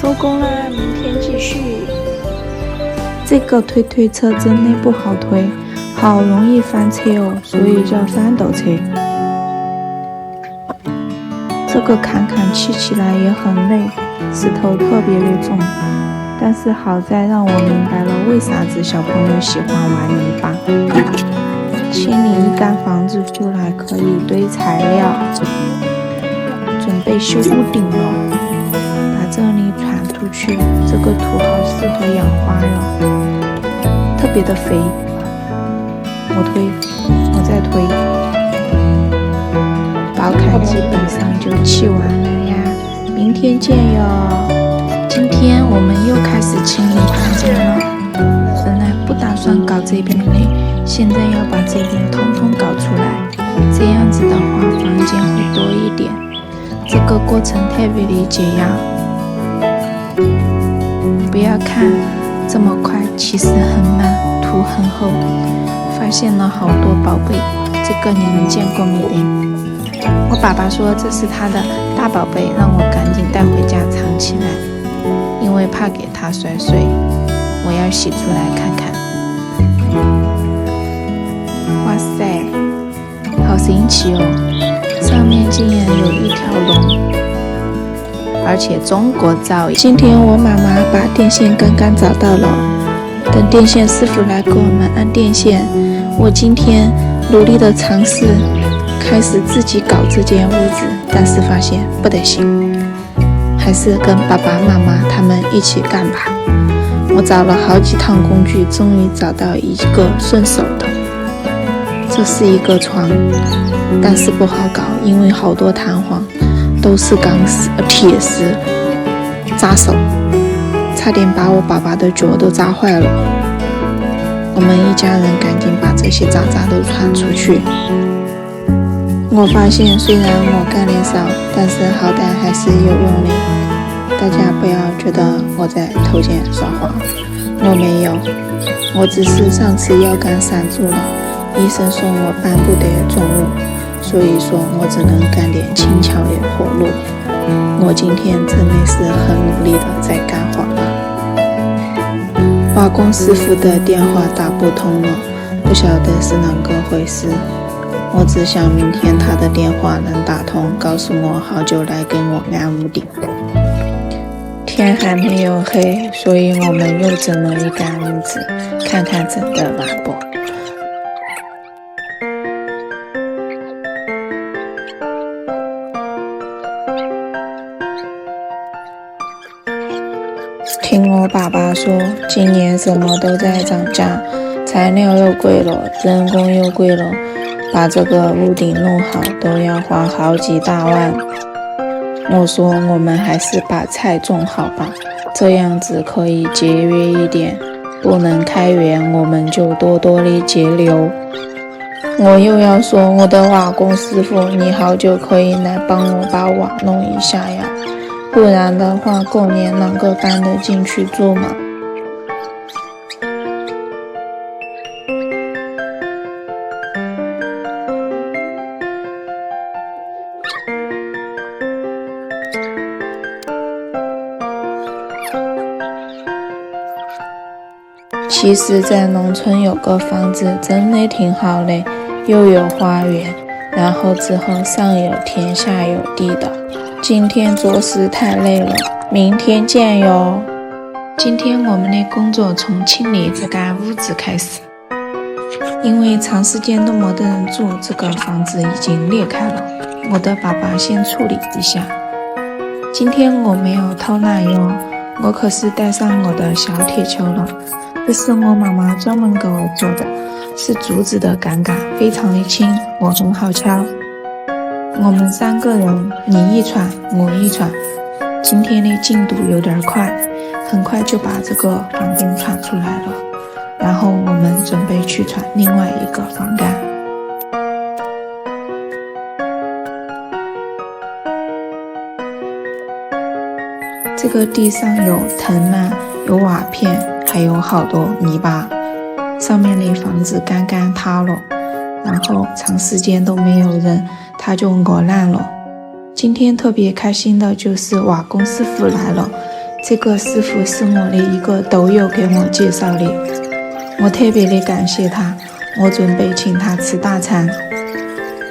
收工啦，明天继续。这个推推车真的不好推，好容易翻车哦，所以叫翻斗车。这个坎坎砌起来也很累，石头特别的重。但是好在让我明白了为啥子小朋友喜欢玩泥巴。清理一干房子出来，可以堆材料，准备修屋顶了。把这里传出去，这个土好适合养花哟，特别的肥。我再推，宝凯基本上就砌完了呀，明天见哟。今天我们又开始清理搬家了，本来不打算搞这边的，现在要把这边通通搞出来，这样子的话房间会多一点。这个过程特别的解压。不要看这么快，其实很慢，土很厚，发现了好多宝贝。这个你们见过没得？我爸爸说这是他的大宝贝，让我赶紧带回家藏起来，因为怕给他摔碎。我要洗出来看看。哇塞，好神奇哦，上面竟然有一条龙，而且中国造。今天我妈妈把电线刚刚找到了，等电线师傅来给我们安电线。我今天努力的尝试开始自己搞这间屋子，但是发现不得行，还是跟爸爸妈妈他们一起干吧。我找了好几趟工具，终于找到一个顺手的。这是一个床，但是不好搞，因为好多弹簧都是铁丝扎手，差点把我爸爸的脚都扎坏了。我们一家人赶紧把这些渣都传出去。我发现虽然我干得少，但是好歹还是有用的。大家不要觉得我在偷奸耍滑，我没有，我只是上次腰杆闪住了，医生说我搬不得重物，所以说我只能干点轻巧的活路。我今天真的是很努力的在干活了。瓦工师傅的电话打不通了，不晓得是哪个回事。我只想明天他的电话能打通，告诉我好久来给我安屋顶。天还没有黑，所以我们又整了一干屋子，看看整的完不。听我爸爸说，今年什么都在涨价，材料又贵了，人工又贵了，把这个屋顶弄好都要花好几大万。我说我们还是把菜种好吧，这样子可以节约一点，不能开源我们就多多的节流。我又要说我的瓦工师傅，你好久可以来帮我把瓦弄一下呀，不然的话过年哪个搬得进去住嘛。其实在农村有个房子真的挺好的，又有花园，然后之后上有田下有地的。今天着实太累了，明天见哟。今天我们的工作从清理这间屋子开始，因为长时间都没得人住，这个房子已经裂开了，我的爸爸先处理一下。今天我没有偷懒哟，我可是带上我的小铁锹了，这是我妈妈专门给我做的，是竹子的杆杆，非常的轻，我很好敲。我们3个人，你一铲我一铲，今天的进度有点快，很快就把这个房间铲出来了，然后我们准备去铲另外一个房杆。这个地上有藤蔓，有瓦片，还有好多泥巴，上面的房子刚刚塌了，然后长时间都没有人，它就磨烂了。今天特别开心的就是瓦工师傅来了，这个师傅是我的一个斗友给我介绍的，我特别的感谢他，我准备请他吃大餐。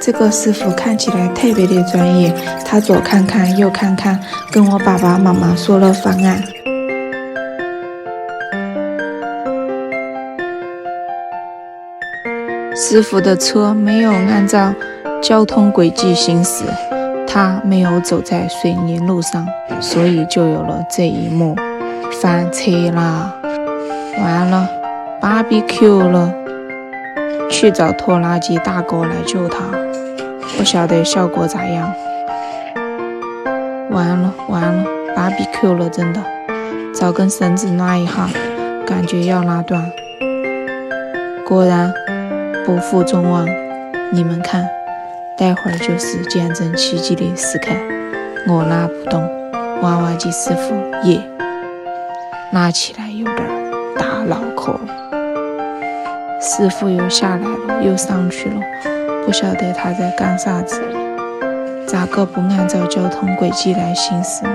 这个师傅看起来特别的专业，他左看看右看看，跟我爸爸妈妈说了方案。师傅的车没有按照交通轨迹行驶，他没有走在水泥路上，所以就有了这一幕。翻车啦！完了 ，BBQ 了！去找拖拉机大哥来救他，不晓得效果咋样。完了 ，BBQ 了，真的！找根绳子拉一下，感觉要拉断。果然不负众望，你们看。待会儿就是见证奇迹的时刻，我拉不动，娃娃机师傅也拉起来有点大脑壳。师傅又下来了，又上去了，不晓得他在干啥子，咋个不按照交通轨迹来行驶嘛？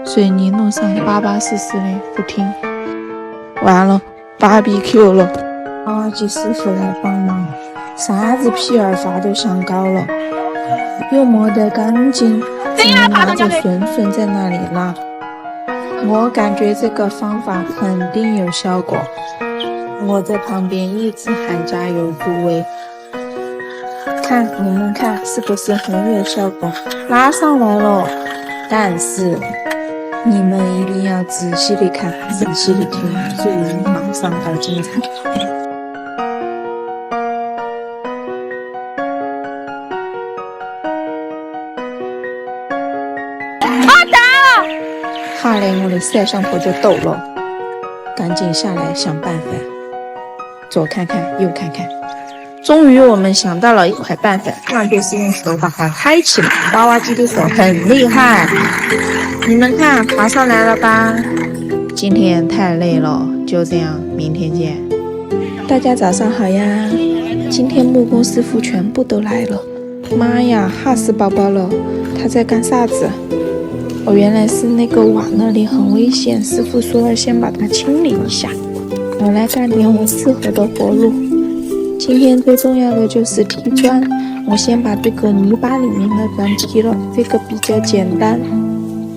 水泥路上巴巴适适的，不听。完了，BBQ了，娃娃机师傅来帮忙。啥子屁儿法都想搞了，又磨得干净，只能拿着顺在那里拉。我感觉这个方法肯定有效果，我在旁边一直喊加油助威。看你们看是不是很有效果？拉上来了，但是你们一定要仔细的看，仔细的听，最后马上到精彩。哈嘞，我的摄像头就抖了，赶紧下来想办法，左看看右看看，终于我们想到了一块办法，那就是用手把它开起来。娃娃机的手很厉害，你们看爬上来了吧？今天太累了，就这样，明天见。大家早上好呀！今天木工师傅全部都来了，妈呀，吓死宝宝了！他在干啥子？哦，原来是那个瓦那里很危险，师傅说了先把它清理一下。我来干点我适合的活路。今天最重要的就是踢砖，我先把这个泥巴里面的砖踢了，这个比较简单。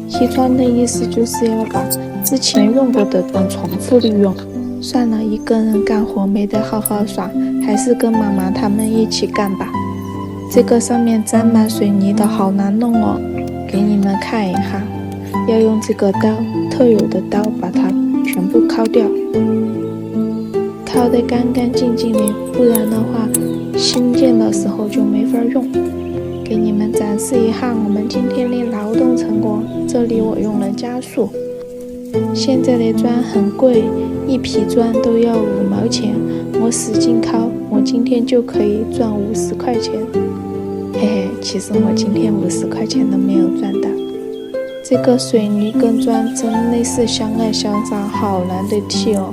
踢砖的意思就是要把之前用过的砖重复利用。算了，一个人干活没得好好耍，还是跟妈妈他们一起干吧。这个上面沾满水泥的好难弄哦。给你们看一下，要用这个刀，特有的刀，把它全部敲掉，敲得干干净净的，不然的话，新建的时候就没法用。给你们展示一下我们今天的劳动成果，这里我用了加速。现在的砖很贵，一皮砖都要5毛钱，我使劲敲，我今天就可以赚50块钱。嘿嘿，其实我今天50块钱都没有赚到。这个水泥跟砖真的是相爱相杀，好难得踢哦！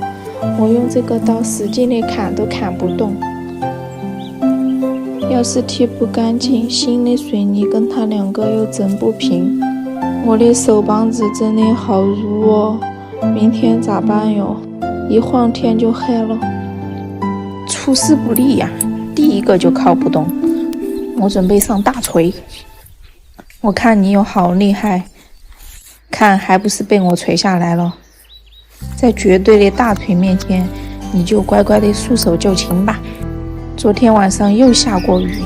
我用这个刀使劲的砍都砍不动。要是踢不干净，新的水泥跟它两个又整不平，我的手帮子真的好污哦！明天咋办哟？一晃天就黑了。出师不利呀，第一个就敲不动。我准备上大锤，我看你有好厉害，看还不是被我锤下来了。在绝对的大锤面前，你就乖乖的束手就擒吧。昨天晚上又下过雨，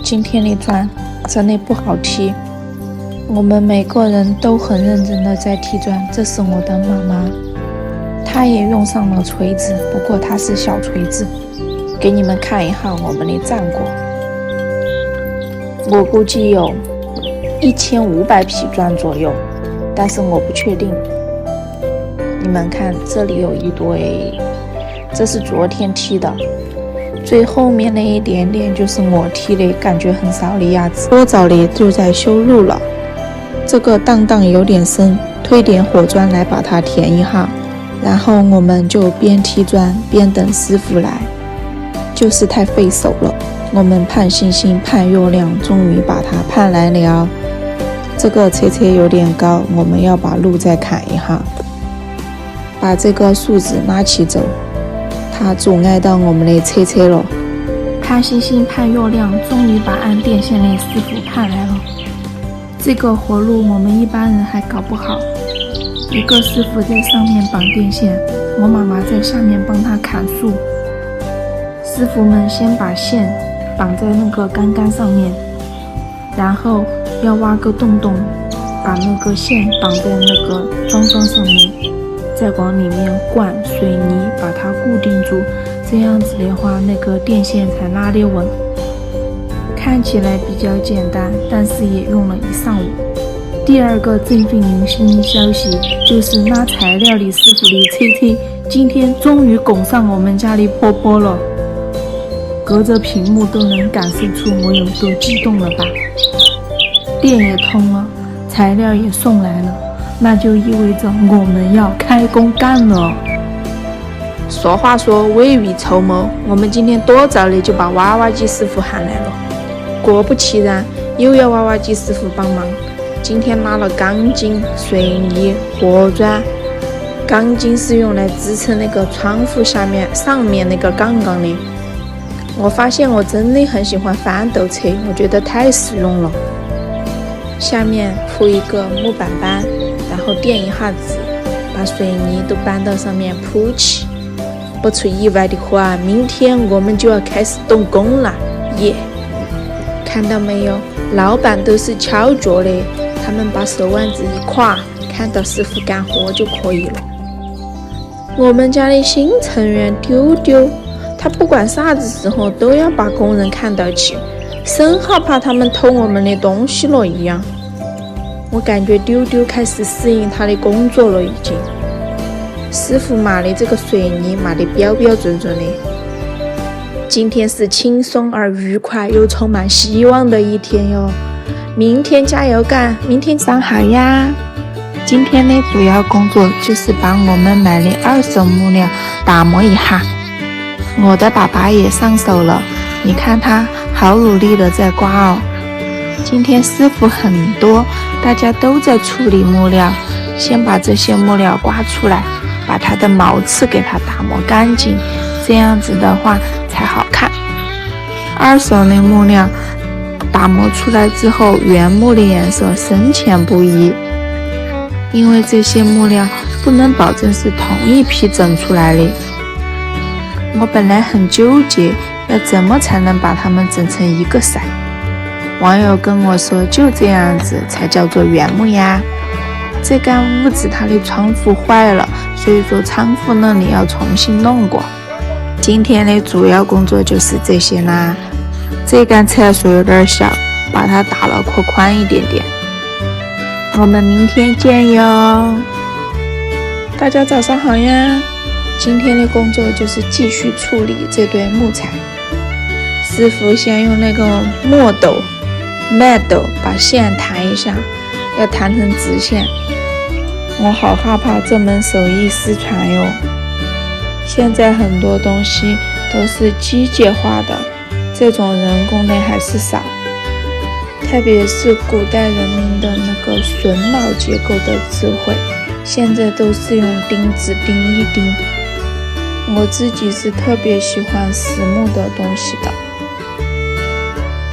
今天的砖真的不好踢。我们每个人都很认真的在踢砖，这是我的妈妈，她也用上了锤子，不过她是小锤子。给你们看一下我们的战果。我估计有1500匹砖左右，但是我不确定。你们看，这里有一堆，这是昨天踢的，最后面那一点点就是我踢的，感觉很少的样子。多早的就在修路了，这个荡荡有点深，推点火砖来把它填一下，然后我们就边踢砖边等师傅来，就是太费手了。我们盼星星盼月亮，终于把它盼来了。这个车车有点高，我们要把路再砍一下，把这个树枝拉起走，它阻碍到我们的车车了。盼星星盼月亮，终于把安电线的师傅盼来了。这个活路我们一般人还搞不好，一个师傅在上面绑电线，我妈妈在下面帮他砍树。师傅们先把线绑在那个杆杆上面，然后要挖个洞洞，把那个线绑在那个桩桩上面，再往里面灌水泥把它固定住，这样子的话那个电线才拉得稳。看起来比较简单，但是也用了一上午。第二个振奋人心的消息就是拉材料的师傅的车车今天终于拱上我们家的坡坡了，隔着屏幕都能感受出我有多激动了吧。电也通了，材料也送来了，那就意味着我们要开工干了。俗话说未雨绸缪，我们今天多早的就把挖挖机师傅喊来了。果不其然，又要挖挖机师傅帮忙。今天拉了钢筋、水泥、活砖。钢筋是用来支撑那个窗户上面那个杠杠的。我发现我真的很喜欢翻斗车，我觉得太实用了。下面铺一个木板板，然后垫一下纸，把水泥都搬到上面铺起。不出意外的话，明天我们就要开始动工了，耶！看到没有，老板都是翘脚的，他们把手腕子一挎，看到师傅干活就可以了。我们家的新成员丢丢，他不管啥子时候都要把工人看到起，生好怕他们偷我们的东西了一样。我感觉丢丢开始适应他的工作了已经。师傅码的这个水泥码的标标准准的。今天是轻松而愉快又充满希望的一天哟，明天加油干，明天上好呀。今天的主要工作就是帮我们买的二手木料打磨一下。我的爸爸也上手了，你看他好努力的在刮哦。今天师傅很多，大家都在处理木料，先把这些木料刮出来，把它的毛刺给它打磨干净，这样子的话才好看。二手的木料打磨出来之后，原木的颜色深浅不一，因为这些木料不能保证是同一批整出来的。我本来很纠结，要怎么才能把它们整成一个色。网友跟我说，就这样子才叫做原木呀。这间屋子它的窗户坏了，所以说窗户那里要重新弄过。今天的主要工作就是这些啦。这间厕所有点小，把它打了扩宽一点点。我们明天见哟！大家早上好呀！今天的工作就是继续处理这堆木材。师傅先用那个墨斗把线弹一下，要弹成直线。我好害怕这门手艺失传哟。现在很多东西都是机械化的，这种人工的还是少。特别是古代人民的那个榫卯结构的智慧，现在都是用钉子钉一钉。我自己是特别喜欢实木的东西的。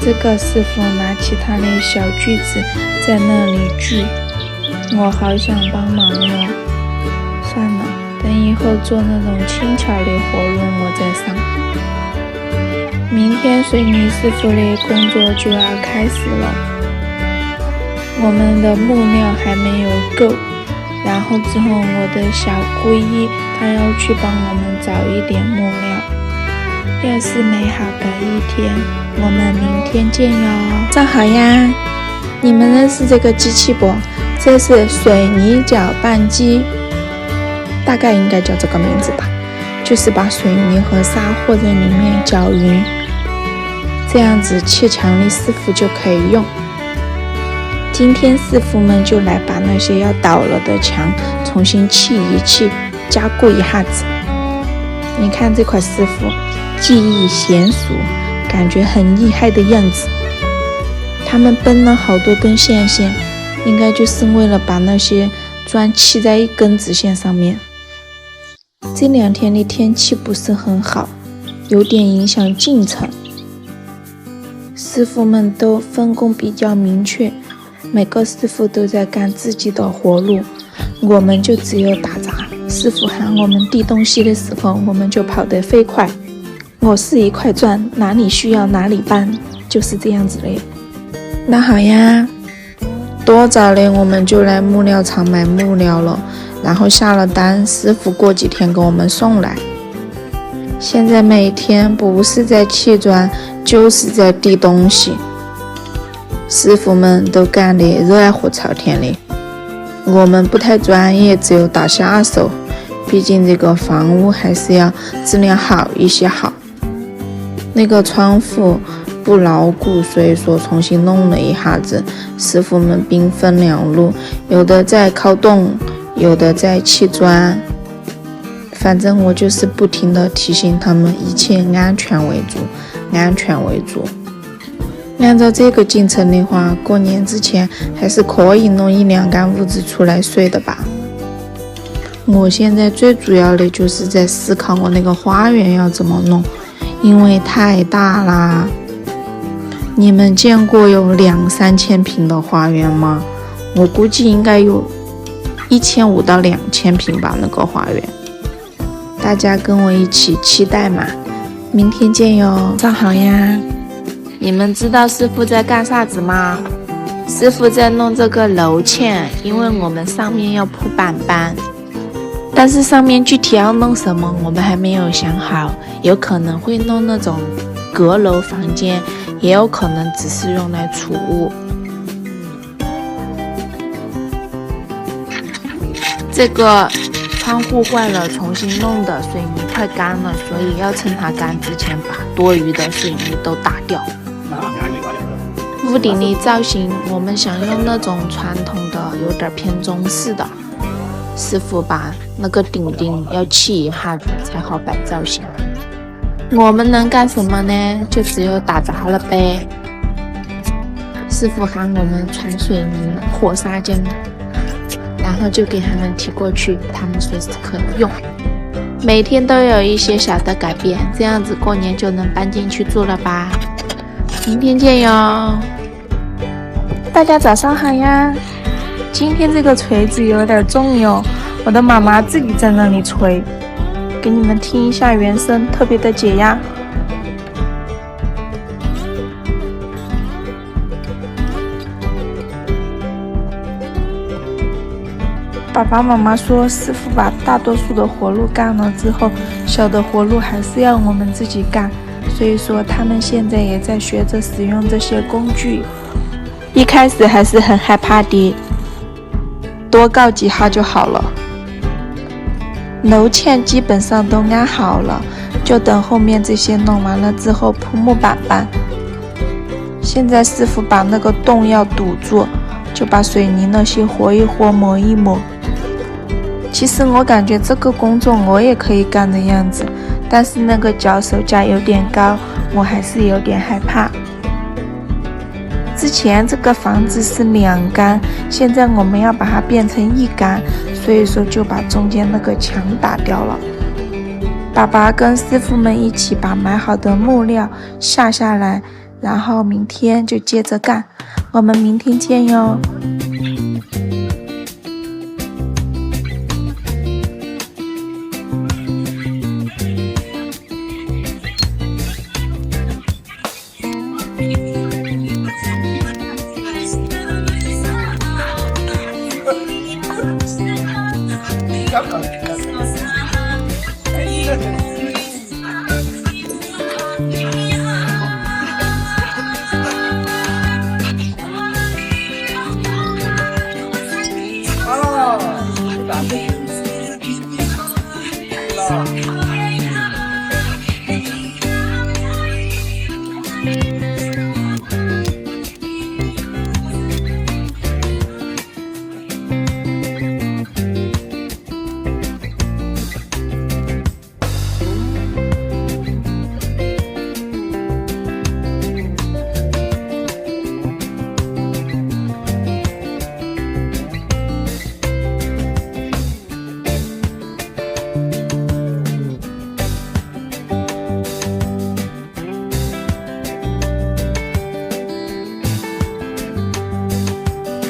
这个师傅拿起他的小锯子在那里锯，我好想帮忙哟。算了，等以后做那种轻巧的活路我再上。明天水泥师傅的工作就要开始了。我们的木料还没有够，然后之后我的小姑姨她要去帮我们找一点木料。又是美好的一天，我们明天见哟！正好呀，你们认识这个机器不？这是水泥搅拌机，大概应该叫这个名字吧，就是把水泥和沙和在里面搅匀，这样子砌墙的师傅就可以用。今天师傅们就来把那些要倒了的墙重新砌一砌，加固一下子。你看这块师傅技艺娴熟，感觉很厉害的样子。他们绷了好多根线，应该就是为了把那些砖砌在一根直线上面。这2天的天气不是很好，有点影响进程。师傅们都分工比较明确，每个师傅都在干自己的活路，我们就只有打杂。师傅喊我们递东西的时候，我们就跑得飞快。我是一块砖，哪里需要哪里搬，就是这样子的。那好呀，多早的我们就来木料厂买木料了，然后下了单，师傅过几天给我们送来。现在每天不是在砌砖，就是在递东西，师傅们都干得热火朝天的。我们不太专业，只有打下手，毕竟这个房屋还是要质量好一些好。那个窗户不牢固，所以说重新弄了一下子。师傅们兵分2路，有的在敲洞，有的在砌砖。反正我就是不停地提醒他们，一切安全为主，安全为主。按照这个进程的话，过年之前还是可以弄1-2间屋子出来睡的吧。我现在最主要的就是在思考我那个花园要怎么弄，因为太大啦。你们见过有2-3千平的花园吗？我估计应该有1500到2000平吧，那个花园。大家跟我一起期待嘛，明天见哟。早好呀。你们知道师傅在干啥子吗？师傅在弄这个楼堑，因为我们上面要铺板板，但是上面具体要弄什么我们还没有想好，有可能会弄那种阁楼房间，也有可能只是用来储物。这个窗户坏了，重新弄的，水泥快干了，所以要趁它干之前把多余的水泥都打掉。屋顶的造型我们想用那种传统的，有点偏中式的。师傅把那个顶要砌一下子才好摆造型。我们能干什么呢？就只有打杂了呗。师傅喊我们传水泥、和砂浆，然后就给他们提过去，他们随时可以用。每天都有一些小的改变，这样子过年就能搬进去住了吧。明天见哟。大家早上好呀。今天这个锤子有点重哟，我的妈妈自己在那里锤，给你们听一下原声，特别的解压。爸爸妈妈说，师傅把大多数的活路干了之后，小的活路还是要我们自己干，所以说他们现在也在学着使用这些工具。一开始还是很害怕的，多告几下就好了。楼堑基本上都安好了，就等后面这些弄完了之后铺木板板。现在师傅把那个洞要堵住，就把水泥那些和一和磨一磨。其实我感觉这个工作我也可以干的样子，但是那个脚手架有点高，我还是有点害怕。之前这个房子是2间，现在我们要把它变成1间，所以说就把中间那个墙打掉了。爸爸跟师傅们一起把买好的木料下来，然后明天就接着干。我们明天见哟。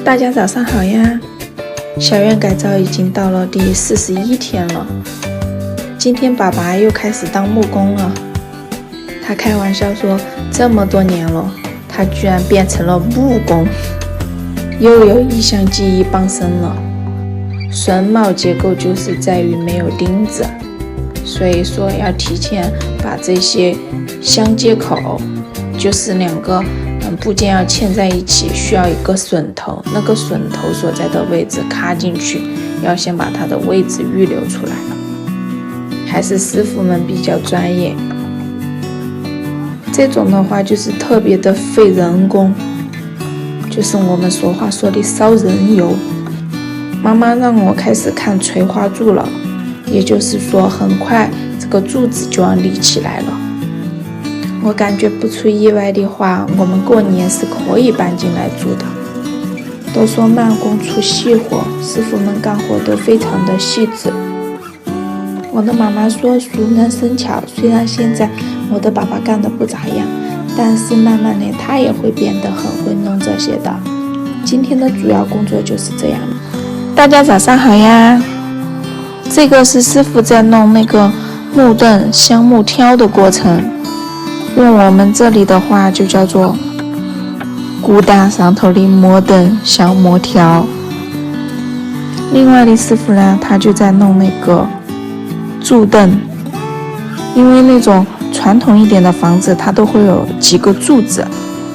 大家早上好呀！小院改造已经到了第41天了，今天爸爸又开始当木工了。他开玩笑说，这么多年了，他居然变成了木工，又有一项技艺傍身了。榫卯结构就是在于没有钉子，所以说要提前把这些相接口，就是两个部件要嵌在一起，需要一个榫头，那个榫头所在的位置卡进去，要先把它的位置预留出来。还是师傅们比较专业，这种的话就是特别的费人工，就是我们说话说的烧人油。妈妈让我开始看垂花柱了，也就是说很快这个柱子就要立起来了。我感觉不出意外的话，我们过年是可以搬进来住的。都说慢工出细活，师傅们干活都非常的细致。我的妈妈说熟能生巧，虽然现在我的爸爸干得不咋样，但是慢慢的他也会变得很会弄这些的。今天的主要工作就是这样。大家早上好呀！这个是师傅在弄那个木凳香木挑的过程，用我们这里的话就叫做骨蛋上头的磨凳香木挑。另外的师傅呢，他就在弄那个柱凳，因为那种传统一点的房子它都会有几个柱子，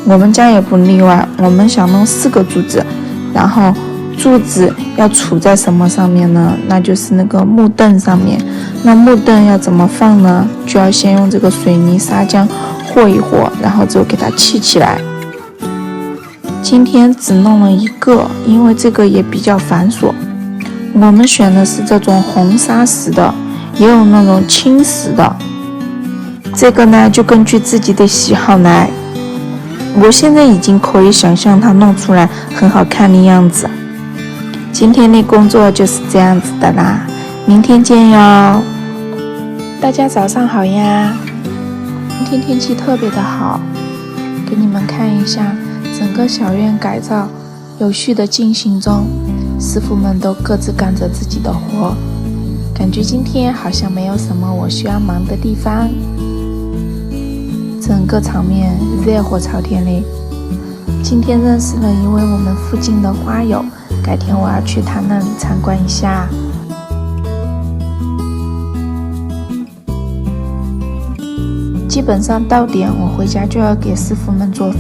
我们家也不例外，我们想弄4个柱子，然后柱子要杵在什么上面呢？那就是那个木凳上面。那木凳要怎么放呢？就要先用这个水泥砂浆和一和，然后之后给它砌起来。今天只弄了一个，因为这个也比较繁琐。我们选的是这种红砂石的，也有那种青石的。这个呢，就根据自己的喜好来。我现在已经可以想象它弄出来很好看的样子。今天的工作就是这样子的啦，明天见哟！大家早上好呀！今天天气特别的好，给你们看一下整个小院改造有序的进行中，师傅们都各自干着自己的活，感觉今天好像没有什么我需要忙的地方，整个场面热火朝天的。今天认识了一位我们附近的花友，改天我要去他那里参观一下。基本上到点我回家就要给师傅们做饭。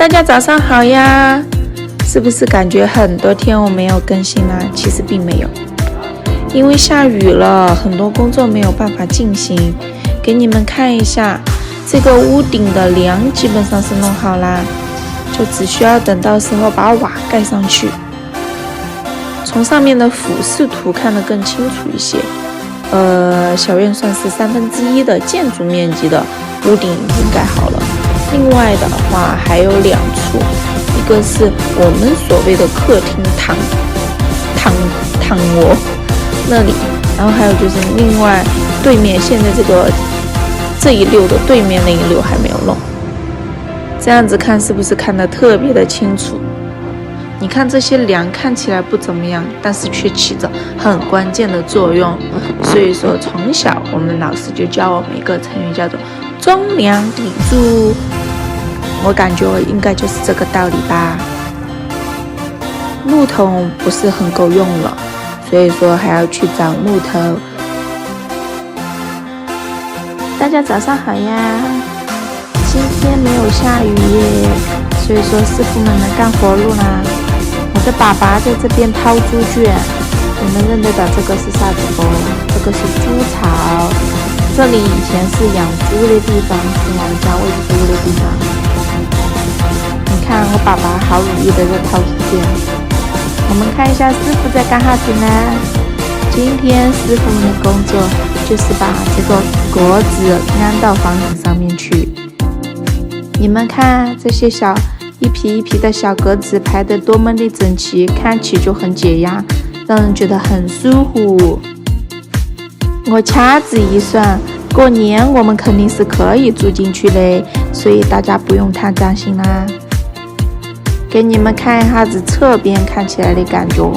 大家早上好呀！是不是感觉很多天我没有更新啦？其实并没有，因为下雨了，很多工作没有办法进行。给你们看一下，这个屋顶的梁基本上是弄好啦，就只需要等到时候把瓦盖上去。从上面的俯视图看得更清楚一些。小院算是1/3的建筑面积的屋顶已经盖好了。另外的话还有2处，一个是我们所谓的客厅躺卧那里，然后还有就是另外对面现在这一溜的对面那一溜还没有弄。这样子看是不是看得特别的清楚？你看这些梁看起来不怎么样，但是却起着很关键的作用。所以说从小我们老师就教我们一个成语叫做中梁砥柱，我感觉应该就是这个道理吧。木头不是很够用了，所以说还要去找木头。大家早上好呀！今天没有下雨耶，所以说师傅们能干活路啦。我的爸爸在这边掏猪圈，你们认得到这个是啥子不？这个是猪槽，这里以前是养猪的地方，是我们家喂猪的地方。你看我爸爸好如意的在掏猪圈。我们看一下师傅在干啥子呢？今天师傅们的工作就是把这个格子安到房子上面去。你们看这些一批一批的小格子排得多么的整齐，看起就很解压，让人觉得很舒服。我掐指一算，过年我们肯定是可以住进去的，所以大家不用太担心啦。给你们看一下子侧边看起来的感觉，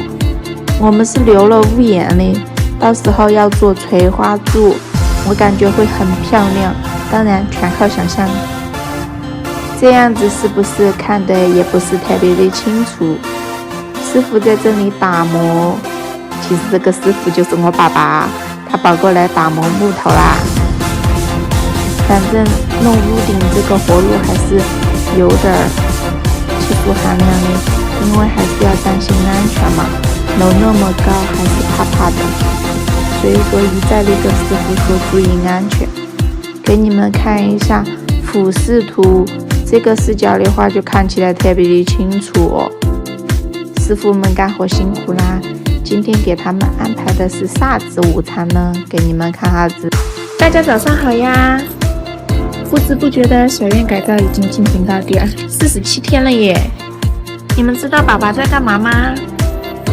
我们是留了屋檐的，到时候要做垂花柱，我感觉会很漂亮，当然全靠想象。这样子是不是看得也不是特别的清楚？师傅在这里打磨，其实这个师傅就是我爸爸，他跑过来打磨木头啦。反正弄屋顶这个活路还是有点技术含量的，因为还是要担心安全嘛，楼那么高还是怕怕的，所以说一再的跟师傅说注意安全。给你们看一下俯视图，这个视角的话就看起来特别的清楚哦。师傅们干活辛苦啦！今天给他们安排的是啥子午餐呢？给你们看下子。大家早上好呀！不知不觉的小院改造已经进行到第47天了耶！你们知道爸爸在干嘛吗？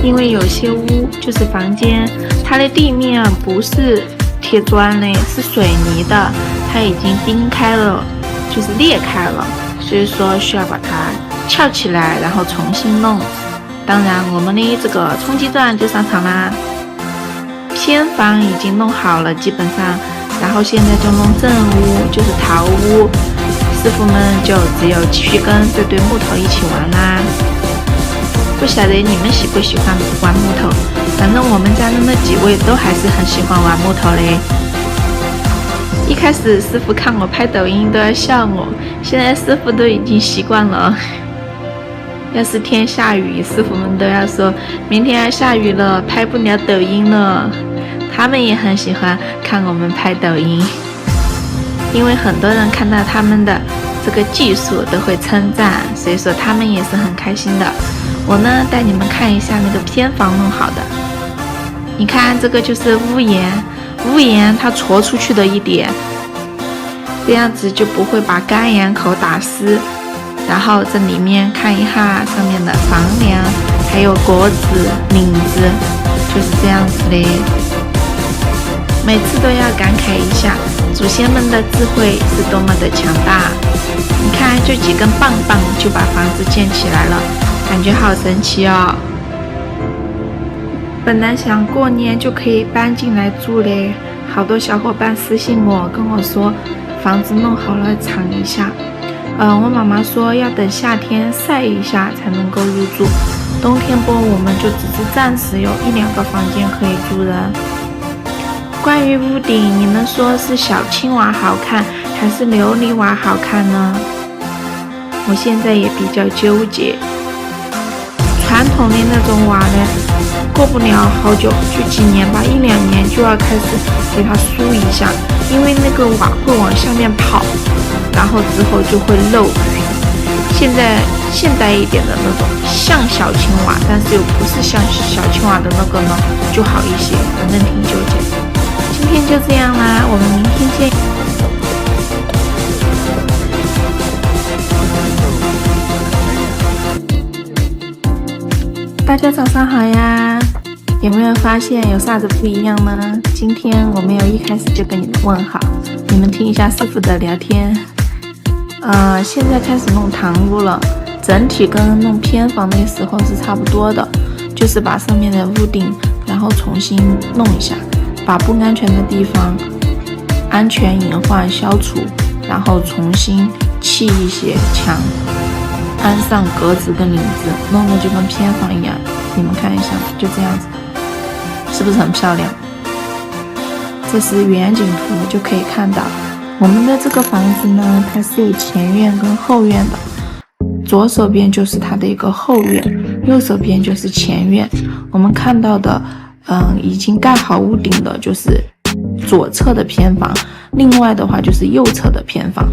因为有些屋就是房间，它的地面不是贴砖的，是水泥的，它已经钉开了，就是裂开了，所以说需要把它翘起来，然后重新弄。当然我们的这个冲击钻就上场啦，偏房已经弄好了基本上，然后现在就弄正屋，就是桃屋，师傅们就只有继续跟这堆木头一起玩啦。不晓得你们喜不喜欢玩木头，反正我们家的那几位都还是很喜欢玩木头嘞。一开始师傅看我拍抖音都要笑我，现在师傅都已经习惯了。要是天下雨，师傅们都要说明天要下雨了，拍不了抖音了。他们也很喜欢看我们拍抖音，因为很多人看到他们的这个技术都会称赞，所以说他们也是很开心的。我呢带你们看一下那个偏房弄好的，你看这个就是屋檐它戳出去的一点，这样子就不会把干檐口打湿。然后这里面看一下上面的房梁，还有格子、领子，就是这样子的。每次都要感慨一下祖先们的智慧是多么的强大。你看就几根棒棒就把房子建起来了，感觉好神奇哦。本来想过年就可以搬进来住嘞，好多小伙伴私信我跟我说房子弄好了尝一下。我妈妈说要等夏天晒一下才能够入住，冬天我们就只是暂时有1-2个房间可以住人。关于屋顶，你们说是小青瓦好看还是琉璃瓦好看呢？我现在也比较纠结。传统的那种瓦呢，过不了好久，就几年吧，1-2年就要开始给它梳一下，因为那个瓦会往下面跑，然后之后就会漏。现在现代一点的那种像小青瓦，但是又不是像小青瓦的那个呢，就好一些，反正挺纠结。今天就这样啦，我们明天见。大家早上好呀，有没有发现有啥子不一样呢？今天我没有一开始就跟你们问好，你们听一下师傅的聊天。现在开始弄堂屋了，整体跟弄偏房的时候是差不多的，就是把上面的屋顶然后重新弄一下，把不安全的地方安全隐患消除，然后重新砌一些墙，安上格子跟领子，弄得就跟偏房一样。你们看一下，就这样子，是不是很漂亮？这是远景图，就可以看到我们的这个房子呢，它是有前院跟后院的，左手边就是它的一个后院，右手边就是前院。我们看到的已经盖好屋顶的就是左侧的偏房，另外的话就是右侧的偏房。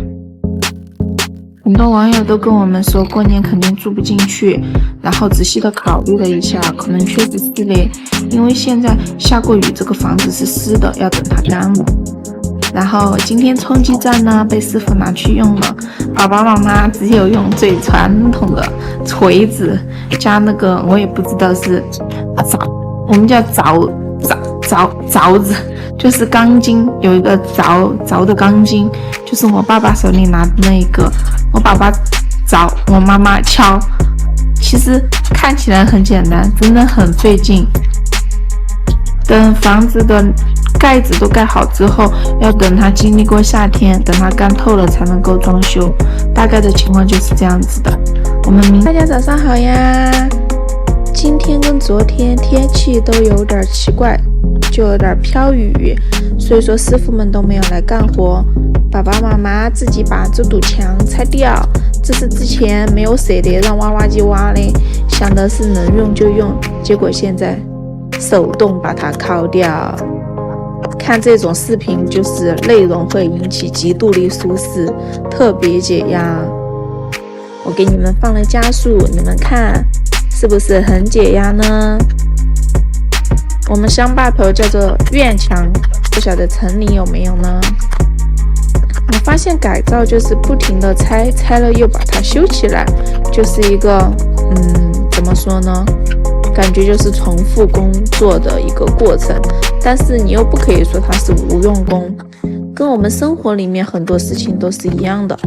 很多网友都跟我们说过年肯定住不进去，然后仔细的考虑了一下，可能确实是的，因为现在下过雨，这个房子是湿的，要等它干了。然后今天冲击站呢被师傅拿去用了，爸爸妈妈只有用最传统的锤子加那个我也不知道是我们叫凿子，就是钢筋，有一个凿的钢筋，就是我爸爸手里拿的那一个，我爸爸凿，我妈妈敲。其实看起来很简单，真的很费劲。等房子的盖子都盖好之后，要等它经历过夏天，等它干透了才能够装修，大概的情况就是这样子的。大家早上好呀！今天跟昨天天气都有点奇怪，就有点飘雨，所以说师傅们都没有来干活，爸爸妈妈自己把这堵墙拆掉，这是之前没有舍得让挖挖机挖的，想的是能用就用，结果现在手动把它敲掉。看这种视频就是内容会引起极度的舒适，特别解压。我给你们放了加速，你们看是不是很解压呢？我们乡坝头叫做院墙，不晓得城里有没有呢？我发现改造就是不停的拆了又把它修起来，就是一个怎么说呢？感觉就是重复工作的一个过程，但是你又不可以说它是无用功，跟我们生活里面很多事情都是一样的。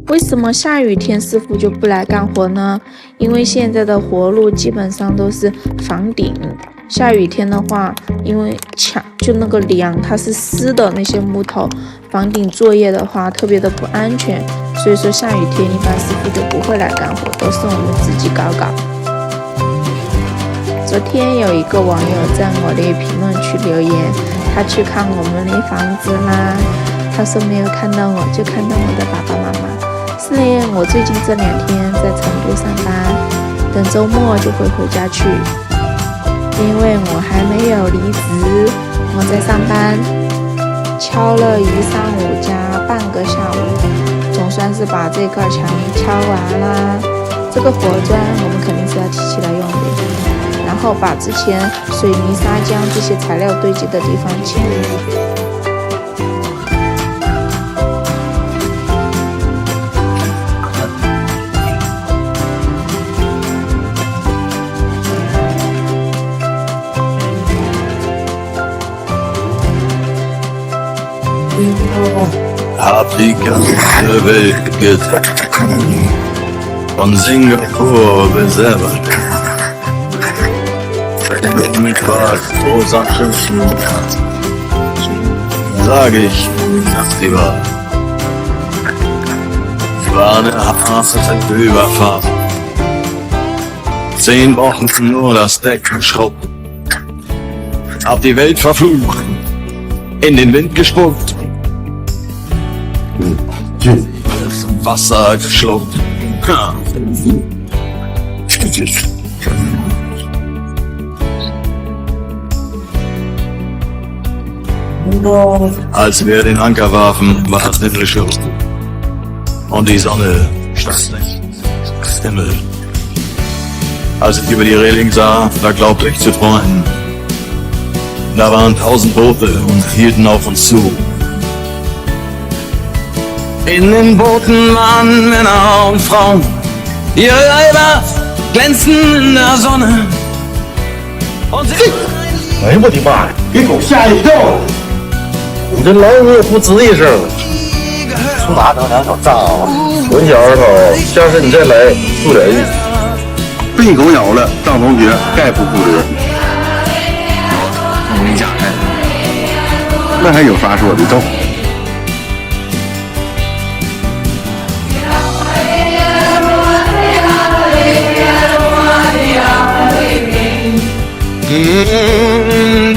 为什么下雨天师傅就不来干活呢？因为现在的活路基本上都是房顶，下雨天的话，因为墙就那个梁它是湿的，那些木头，房顶作业的话特别的不安全，所以说下雨天一般师傅就不会来干活，都是我们自己搞。昨天有一个网友在我的评论区留言，他去看我们的房子啦，他说没有看到我，就看到我的爸爸妈妈。是的，我最近这2天在成都上班，等周末就会回家去，因为我还没有离职，我在上班，敲了1上午加半个下午，总算是把这块墙敲完啦。这个活砖我们肯定是要提起来用的，然后把之前水泥砂浆这些材料堆积的地方清理。Hab die ganze Welt geteilt, von Singapur bis Everett. Wenn du mich fragst, wo Sachen sage ich nach die Wahl. Ich war eine harte Überfahrt. 10 Wochen nur das Deck geschrubbt. Hab die Welt verflucht, in den Wind gespuckt. Wasser geschluckt. Als wir den Anker warfen, war es himmlische Ruhe. Und die Sonne stand nicht im Himmel. Als ich über die Reling sah, da glaubte ich zu träumen. Da waren 1000 Boote und hielten auf uns zu. In den Booten waren Männer und Frauen. Ihre Leiber glänzten in der Sonne. Und sie... 哎呦我的妈呀！给狗吓一跳！你这老恶不吱一声，从哪整两小藏啊？混小儿头，下次你再来注点意。被狗咬了，藏同学概不负责。我跟你讲，那还有啥说的？走。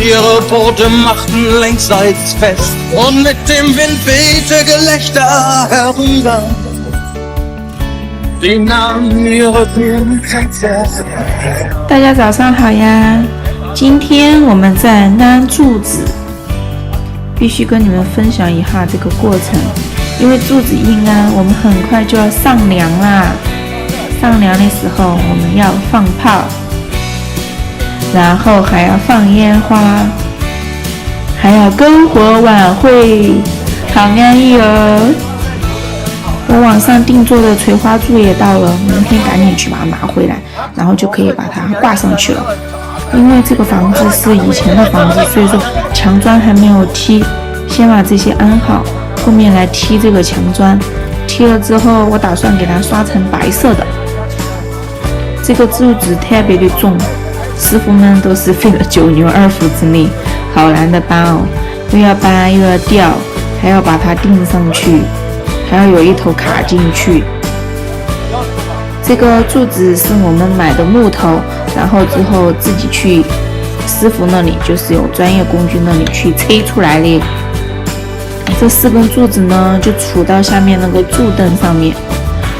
Ihre Boote machten längsseits fest und mit dem Wind wehte Gelächter herüber. Sie nahmen ihre Blumenkränze. 大家早上好呀！今天我们在安柱子，必须跟你们分享一下这个过程，因为柱子一安，我们很快就要上梁啦。上梁的时候，我们要放炮。然后还要放烟花，还要篝火晚会，好安逸哦！我网上定做的垂花柱也到了，明天赶紧去把它拿回来，然后就可以把它挂上去了。因为这个房子是以前的房子，所以说墙砖还没有踢，先把这些安好，后面来踢这个墙砖。踢了之后，我打算给它刷成白色的。这个柱子特别的重。师傅们都是费了9牛2虎之力，好难的搬哦，又要搬又要吊，还要把它钉上去，还要有一头卡进去。这个柱子是我们买的木头，然后之后自己去师傅那里，就是有专业工具那里去吹出来的。这4根柱子呢，就杵到下面那个柱凳上面。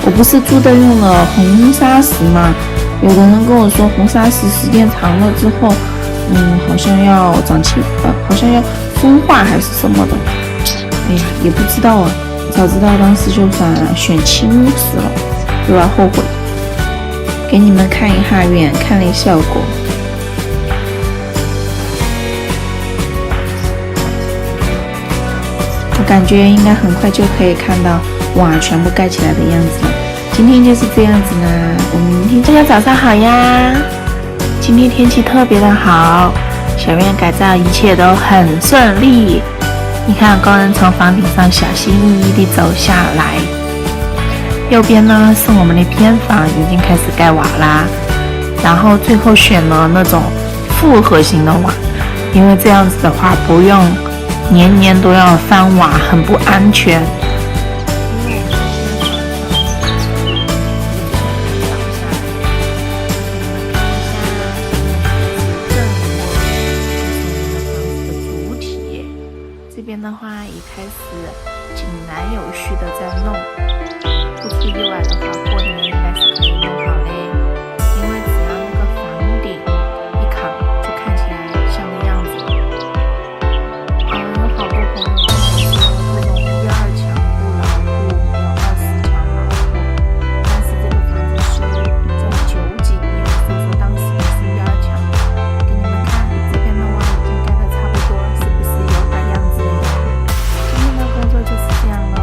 我不是柱凳用了红砂石吗？有的人跟我说红砂石时间长了之后，好像要长青，好像要风化还是什么的，哎呀，也不知道啊。早知道当时就选青石了，又要后悔。给你们看一下远看的效果，我感觉应该很快就可以看到哇，全部盖起来的样子了。今天就是这样子呢，我们明天。大家早上好呀！今天天气特别的好，小院改造一切都很顺利。你看，工人从房顶上小心翼翼地走下来。右边呢是我们的偏房，已经开始盖瓦啦。然后最后选了那种复合型的瓦，因为这样子的话不用年年都要翻瓦，很不安全。这边的话也开始井然有序的在弄，不出意外的话，过年应该是可以弄好嘞。因为只要那个房顶一扛，就看起来像个样子。有好多朋友跟我说，这种12墙不牢固，没有24墙牢固。但是这个房子是在90几年，所以说当时也是12墙。给你们看，这边的话已经盖的差不多了，是不是有点样子了呀？今天的工作就是这样了。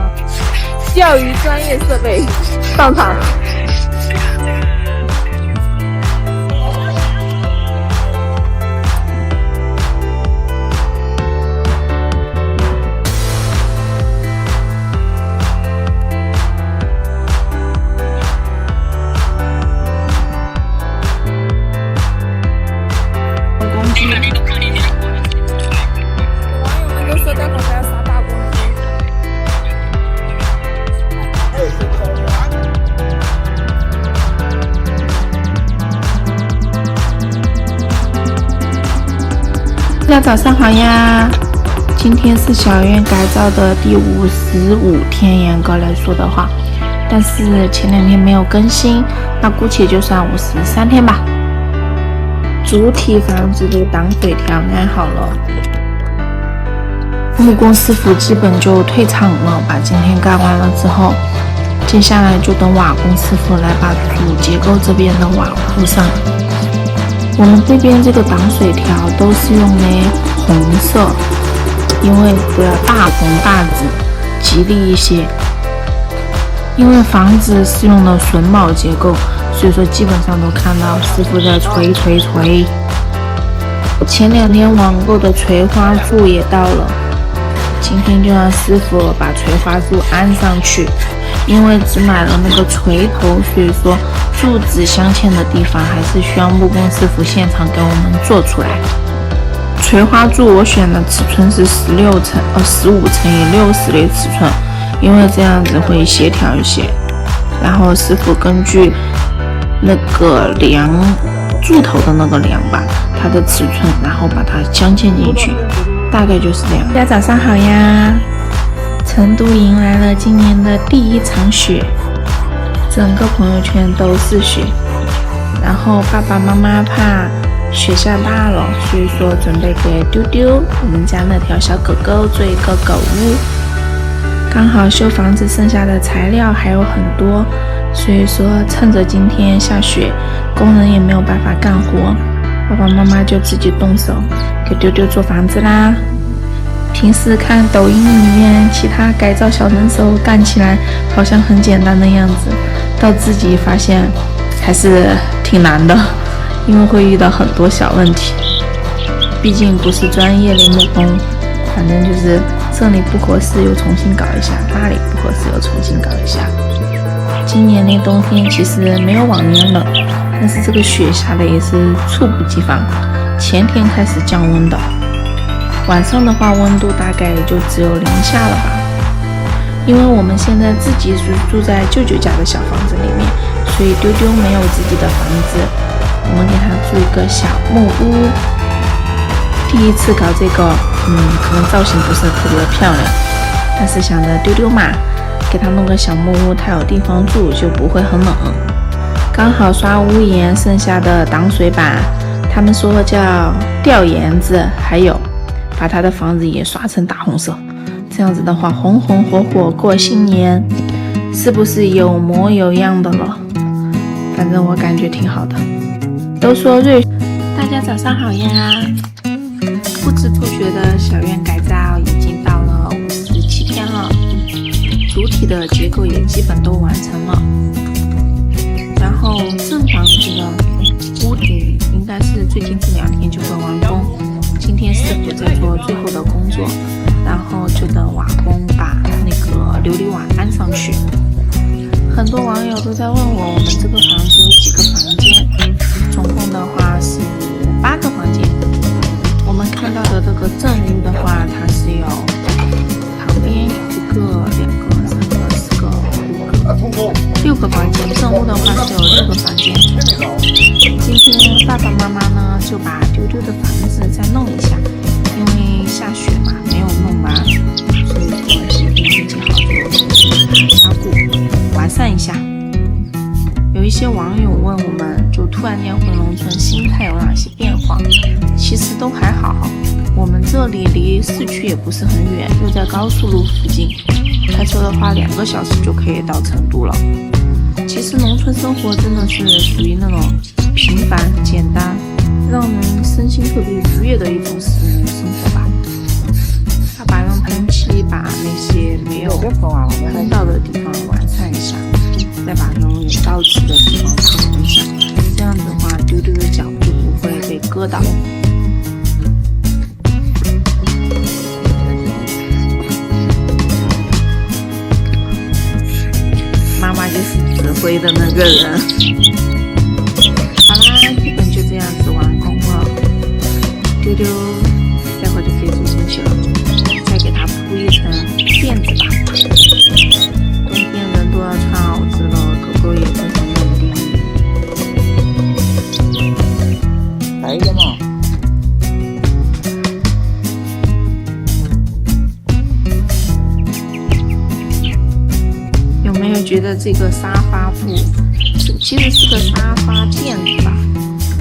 钓鱼专业设备上场。大家早上好呀！今天是小院改造的第55天，严格来说的话，但是前2天没有更新，那姑且就算53天吧。主体房子的挡水条安好了，木工师傅基本就退场了，把今天干完了之后，接下来就等瓦工师傅来把主结构这边的瓦铺上。我们这边这个挡水条都是用的红色，因为不要大红大紫，吉利一些。因为房子是用的榫卯结构，所以说基本上都看到师傅在锤。前2天网购的垂花柱也到了，今天就让师傅把垂花柱安上去。因为只买了那个锤头，所以说柱子镶嵌的地方还是需要木工师傅现场给我们做出来。垂花柱我选的尺寸是15乘以60的尺寸，因为这样子会协调一些。然后师傅根据那个梁柱头的那个梁吧，它的尺寸，然后把它镶嵌进去，大概就是这样。大家早上好呀！成都迎来了今年的第1场雪，整个朋友圈都是雪。然后爸爸妈妈怕雪下大了，所以说准备给丢丢我们家那条小狗狗做一个狗屋。刚好修房子剩下的材料还有很多，所以说趁着今天下雪，工人也没有办法干活，爸爸妈妈就自己动手给丢丢做房子啦。平时看抖音里面其他改造小能手干起来好像很简单的样子，到自己发现还是挺难的，因为会遇到很多小问题。毕竟不是专业的木工，反正就是这里不合适又重新搞一下，那里不合适又重新搞一下。今年的冬天其实没有往年冷，但是这个雪下的也是猝不及防，前天开始降温的。晚上的话温度大概也就只有0下了吧。因为我们现在自己是住在舅舅家的小房子里面，所以丢丢没有自己的房子，我们给他住一个小木屋。第一次搞这个，可能造型不是特别的漂亮，但是想着丢丢嘛，给他弄个小木屋，他有地方住就不会很冷。刚好刷屋檐剩下的挡水板，他们说叫吊檐子，还有把他的房子也刷成大红色，这样子的话红红火火过新年，是不是有模有样的了？反正我感觉挺好的。都说大家早上好呀！不知不觉的小院改造已经到了57天了，主体的结构也基本都完成了。然后正房子的屋顶应该是最近这2天就会完工。今天师傅在做最后的工作，然后就等瓦工把那个琉璃瓦安上去。很多网友都在问我们这个房子有几个房间，总共的话是8个房间。我们看到的这个正屋的话，它是有旁边有1个、2个、3个、4个、5个、6个房间。正屋的话是有6个房间。今天爸爸妈妈呢就把丢丢的房子再弄一下，因为下雪嘛没有弄完，所以说今天天气好就擦布完善一下。有一些网友问我们，就突然间回农村心态有哪些变化？其实都还好，我们这里离市区也不是很远，又在高速路附近，开车的话2个小时就可以到成都了。其实农村生活真的是属于那种平凡简单，让人身心特别愉悦的一种生活吧。爸爸用喷漆把那些没有喷到的地方完善一下，再把那种有倒刺的地方喷一下，这样子的话丢丢的脚就不会被割到。妈妈就是指挥的那个人。好啦，基本就这样子完工了。丢丢待会就可以住进去了，再给它铺一层垫子吧。冬天人都要穿袄子了，狗狗也会很冷的。来一个嘛。有没有觉觉得这个沙发布其实是个沙发垫子吧，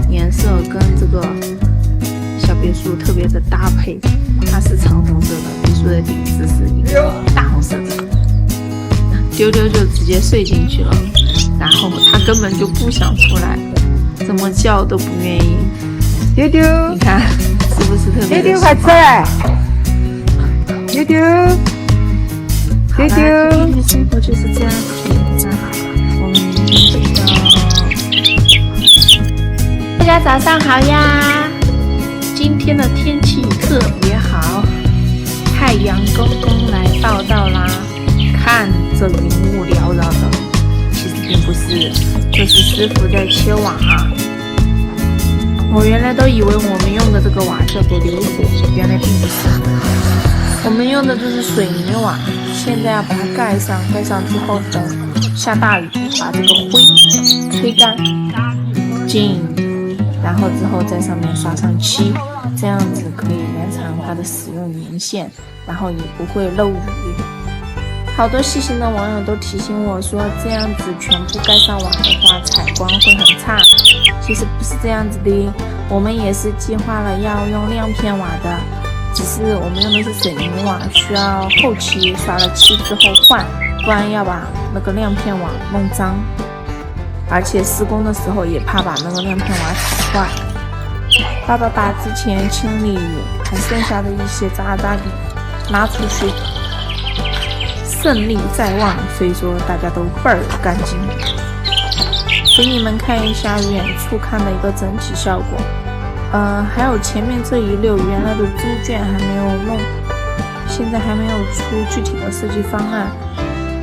颜色跟这个小别墅特别的搭配。它是橙红色的，别墅的顶子是一个大红色的。丢丢就直接睡进去了，然后他根本就不想出来，怎么叫都不愿意。丢丢，你看是不是特别的？丢丢快出来！丢丢，丢丢。天气生活就是这样子。我们明天大家早上好呀！今天的天气特别好，太阳公公来报道啦。看这云雾缭绕的，其实并不是，这是师傅在切瓦啊。我原来都以为我们用的这个瓦叫做流火，原来并不是。我们用的就是水泥瓦，现在要把它盖上，盖上之后等下大雨，把这个灰吹干净，然后之后在上面刷上漆，这样子可以延长它的使用年限，然后也不会漏雨。好多细心的网友都提醒我说，这样子全部盖上瓦的话，采光会很差。其实不是这样子的，我们也是计划了要用亮片瓦的，只是我们用的是水泥瓦，需要后期刷了漆之后换，不然要把那个亮片瓦弄脏，而且施工的时候也怕把那个亮片瓦踩坏。爸爸把之前清理还剩下的一些渣渣给拉出去，胜利在望，所以说大家都倍儿干净。给你们看一下远处看的一个整体效果。还有前面这一溜原来的猪圈还没有弄，现在还没有出具体的设计方案，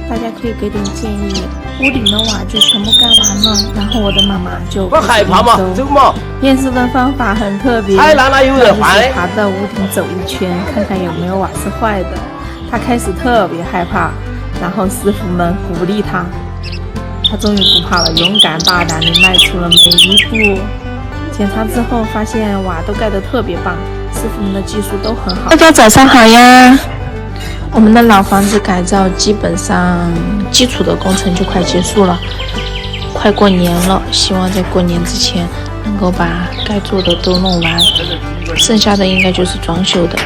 大家可以给点建议。屋顶的瓦就全部盖完了，然后我的妈妈就不害怕吗？这个嘛，验收的方法很特别，太难了，有人坏。爬到屋顶走一圈，看看有没有瓦是坏的。他开始特别害怕，然后师傅们鼓励他，他终于不怕了，勇敢大胆地迈出了每一步。检查之后发现瓦都盖得特别棒，师傅们的技术都很好。大家早上好呀！我们的老房子改造基本上基础的工程就快结束了，快过年了，希望在过年之前能够把该做的都弄完，剩下的应该就是装修的。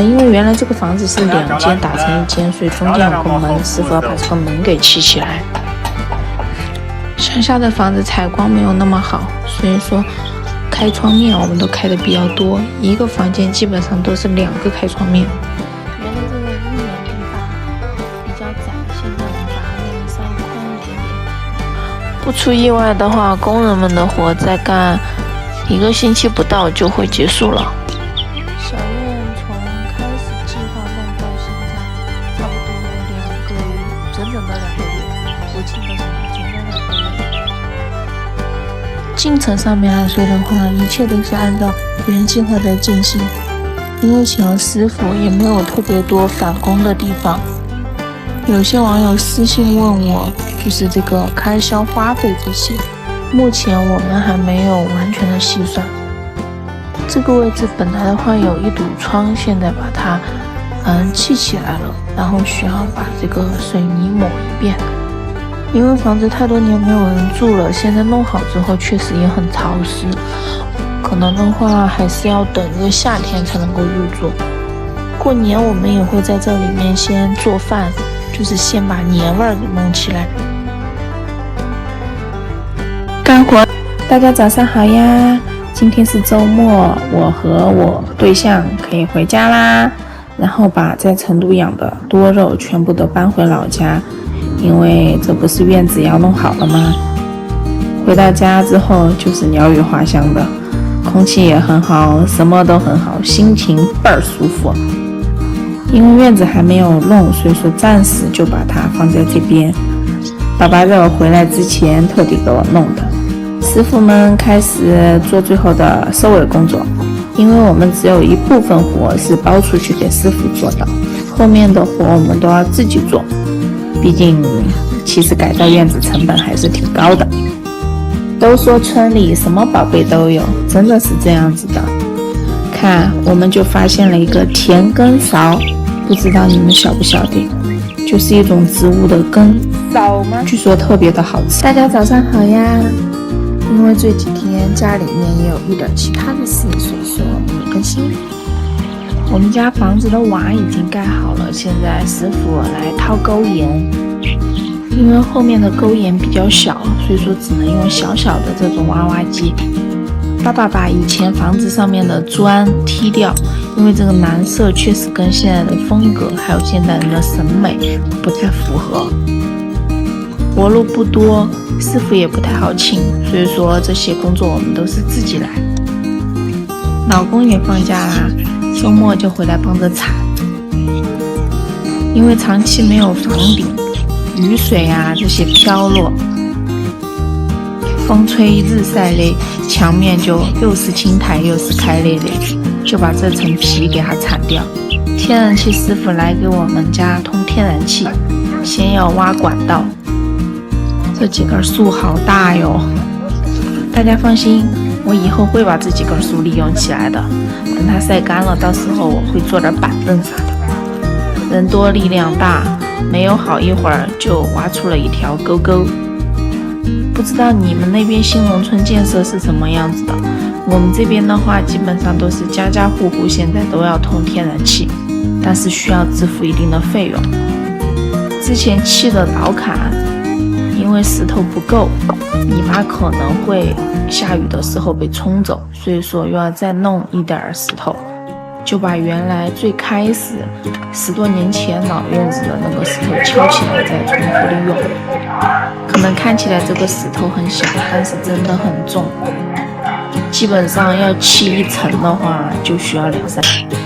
因为原来这个房子是2间打成1间，所以中间有个门，师傅要把这个门给砌起来。乡下的房子采光没有那么好，所以说开窗面我们都开的比较多，一个房间基本上都是2个开窗面。原来这个屋檐地方比较窄，现在我们把它弄得稍微宽一点点。不出意外的话，工人们的活再干1个星期不到就会结束了。小院从开始计划弄到现在，差不多2个月，整整的2个月。国庆的时候整整2个月。进程上面来说的话，一切都是按照原计划在进行。因为请了师傅，也没有特别多返工的地方。有些网友私信问我，就是这个开销花费这些，目前我们还没有完全的细算。这个位置本来的话有一堵窗，现在把它砌起来了，然后需要把这个水泥抹一遍。因为房子太多年没有人住了，现在弄好之后确实也很潮湿，可能的话还是要等一个夏天才能够入住。过年我们也会在这里面先做饭，就是先把年味儿给弄起来。干活，大家早上好呀！今天是周末，我和我对象可以回家啦，然后把在成都养的多肉全部都搬回老家，因为这不是院子要弄好了吗？回到家之后就是鸟语花香的，空气也很好，什么都很好，心情倍儿舒服。因为院子还没有弄，所以说暂时就把它放在这边。爸爸在我回来之前特地给我弄的。师傅们开始做最后的收尾工作，因为我们只有一部分活是包出去给师傅做的，后面的活我们都要自己做。毕竟其实改造院子成本还是挺高的。都说村里什么宝贝都有，真的是这样子的。看，我们就发现了一个田埂勺，不知道你们晓不晓得？就是一种植物的根，据说特别的好吃。大家早上好呀！因为这几天家里面也有一点其他的事，所以说没有更新。我们家房子的瓦已经盖好了，现在师傅来掏沟岩。因为后面的沟岩比较小，所以说只能用小小的这种挖挖机。爸爸把以前房子上面的砖踢掉，因为这个蓝色确实跟现在的风格还有现代人的审美不太符合。活路不多，师傅也不太好请，所以说这些工作我们都是自己来。老公也放假啦，周末就回来帮着铲。因为长期没有房顶，雨水啊这些飘落，风吹日晒嘞，墙面就又是青苔又是开裂嘞，就把这层皮给它铲掉。天然气师傅来给我们家通天然气，先要挖管道。这几根树好大哟，大家放心，我以后会把这几根树利用起来的。等它晒干了，到时候我会做点板凳啥的。人多力量大，没有好一会儿就挖出了一条沟沟。不知道你们那边新农村建设是什么样子的？我们这边的话，基本上都是家家户户现在都要通天然气，但是需要支付一定的费用。之前砌的导坎，因为石头不够，泥巴可能会下雨的时候被冲走，所以说又要再弄一点石头，就把原来最开始10多年前老院子的那个石头敲起来再重复利用。可能看起来这个石头很小，但是真的很重，基本上要砌一层的话就需要2、3年。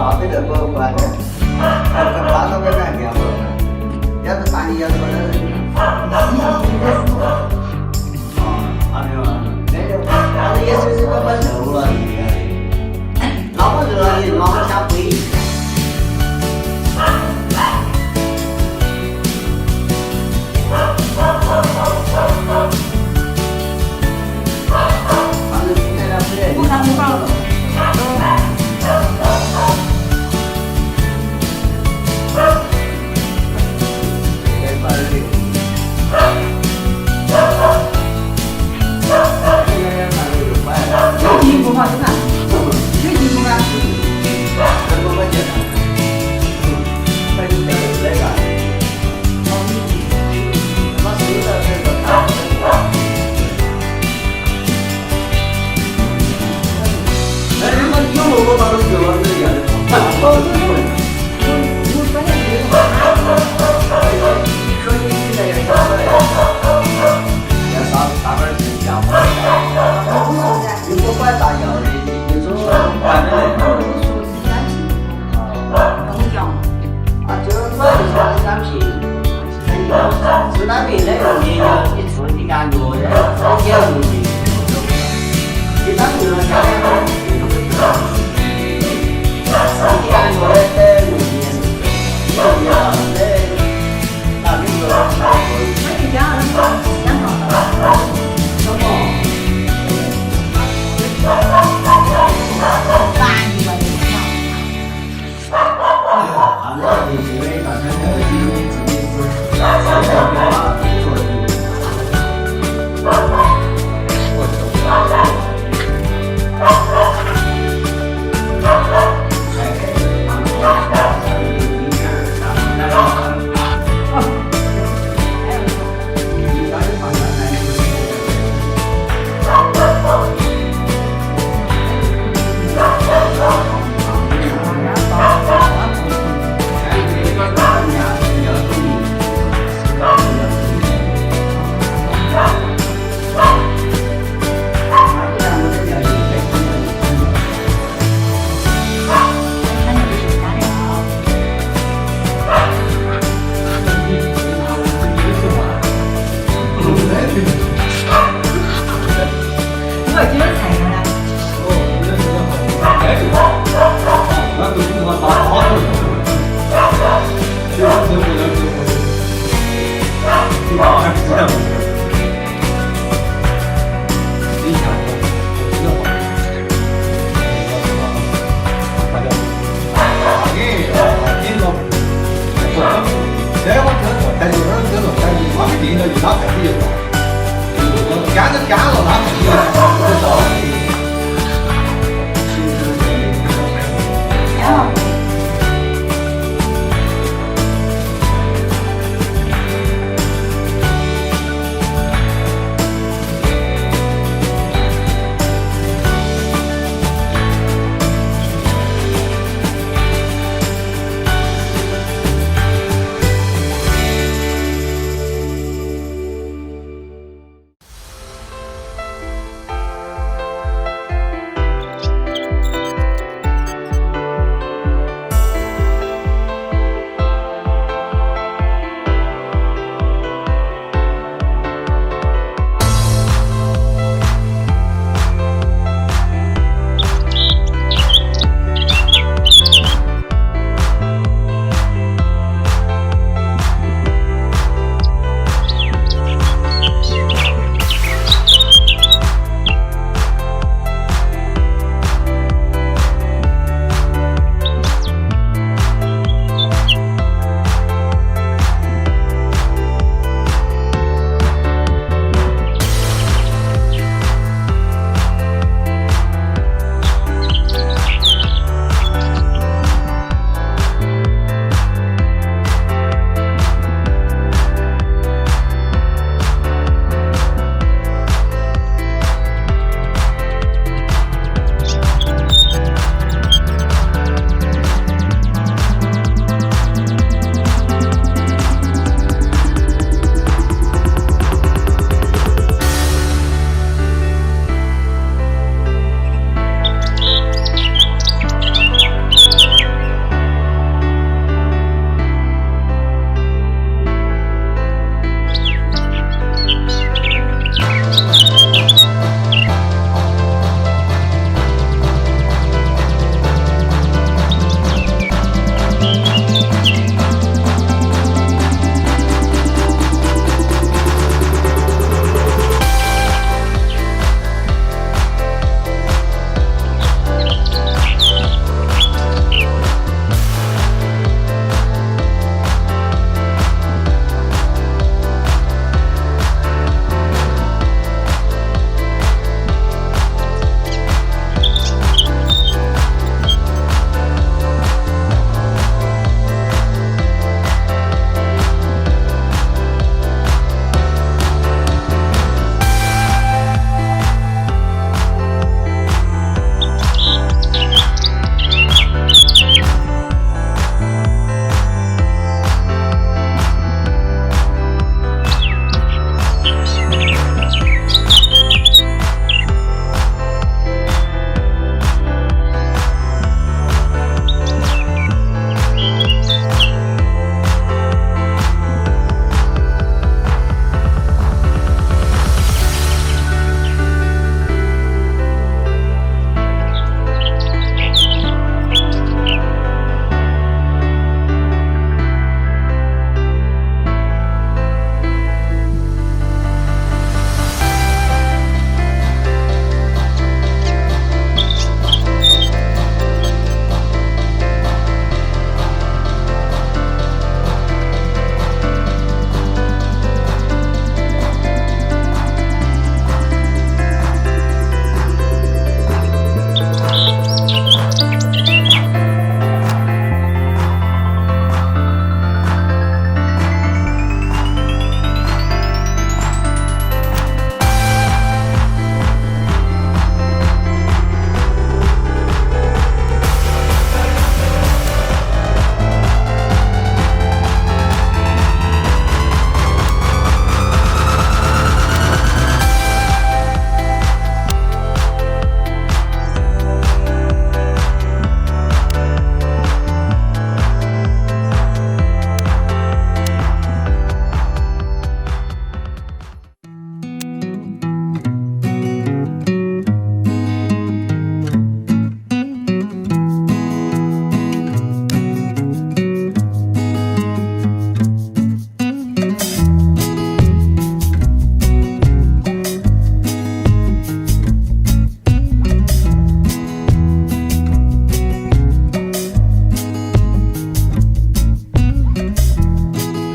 啥子都不管的，把那个人给我，要是打你要说的，还没有啊，那就反正也是慢慢热了，那么热了，你往下飞。不看不报了。有进步吗？你看，有进步吗？我把它给我这样的，说你现在要小孩，要大班儿去养嘛。你不管大要的，你说反正就是管的是三平，是那边那个也要你做你感觉的，也要努力。你当时家里。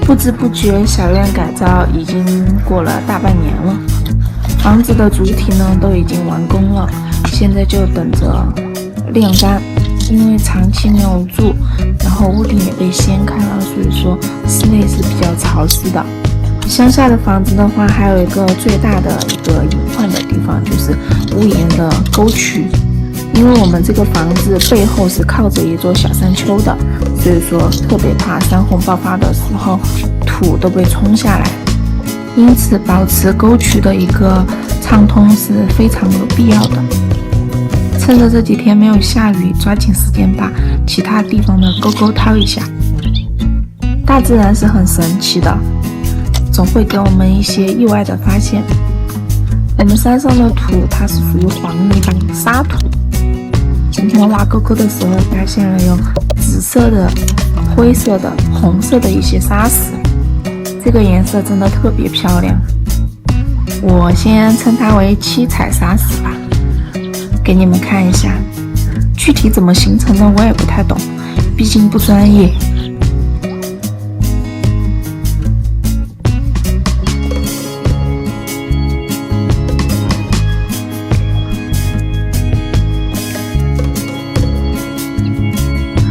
不知不觉，小院改造已经过了大半年了，房子的主体呢都已经完工了，现在就等着晾干。因为长期没有住，然后屋顶也被掀开了，所以说室内是比较潮湿的。乡下的房子的话，还有一个最大的一个隐患的地方就是屋檐的沟渠，因为我们这个房子背后是靠着一座小山丘的，所以说特别怕山洪爆发的时候土都被冲下来，因此保持沟渠的一个畅通是非常有必要的。趁着这几天没有下雨，抓紧时间把其他地方的沟沟掏一下。大自然是很神奇的，总会给我们一些意外的发现。我们山上的土它是属于黄泥巴沙土，今天挖沟沟的时候发现了有紫色的、灰色的、红色的一些沙石，这个颜色真的特别漂亮，我先称它为七彩沙石吧。给你们看一下，具体怎么形成的我也不太懂，毕竟不专业。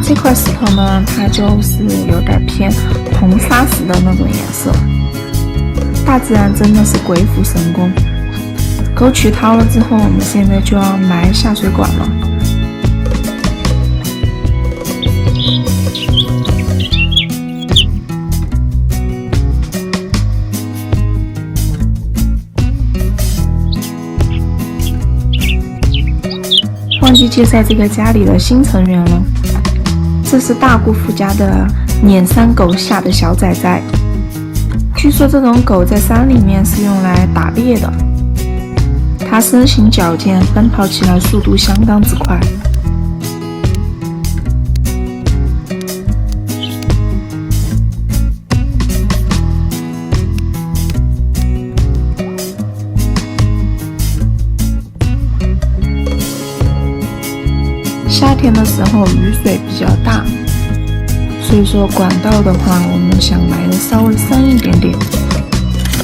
这块石头呢，它就是有点偏红砂石的那种颜色。大自然真的是鬼斧神工。沟渠掏了之后，我们现在就要埋下水管了。忘记介绍这个家里的新成员了，这是大姑父家的撵山狗下的小崽崽。据说这种狗在山里面是用来打猎的。它身形矫健，奔跑起来速度相当之快。夏天的时候雨水比较大，所以说管道的话，我们想埋的稍微深一点点，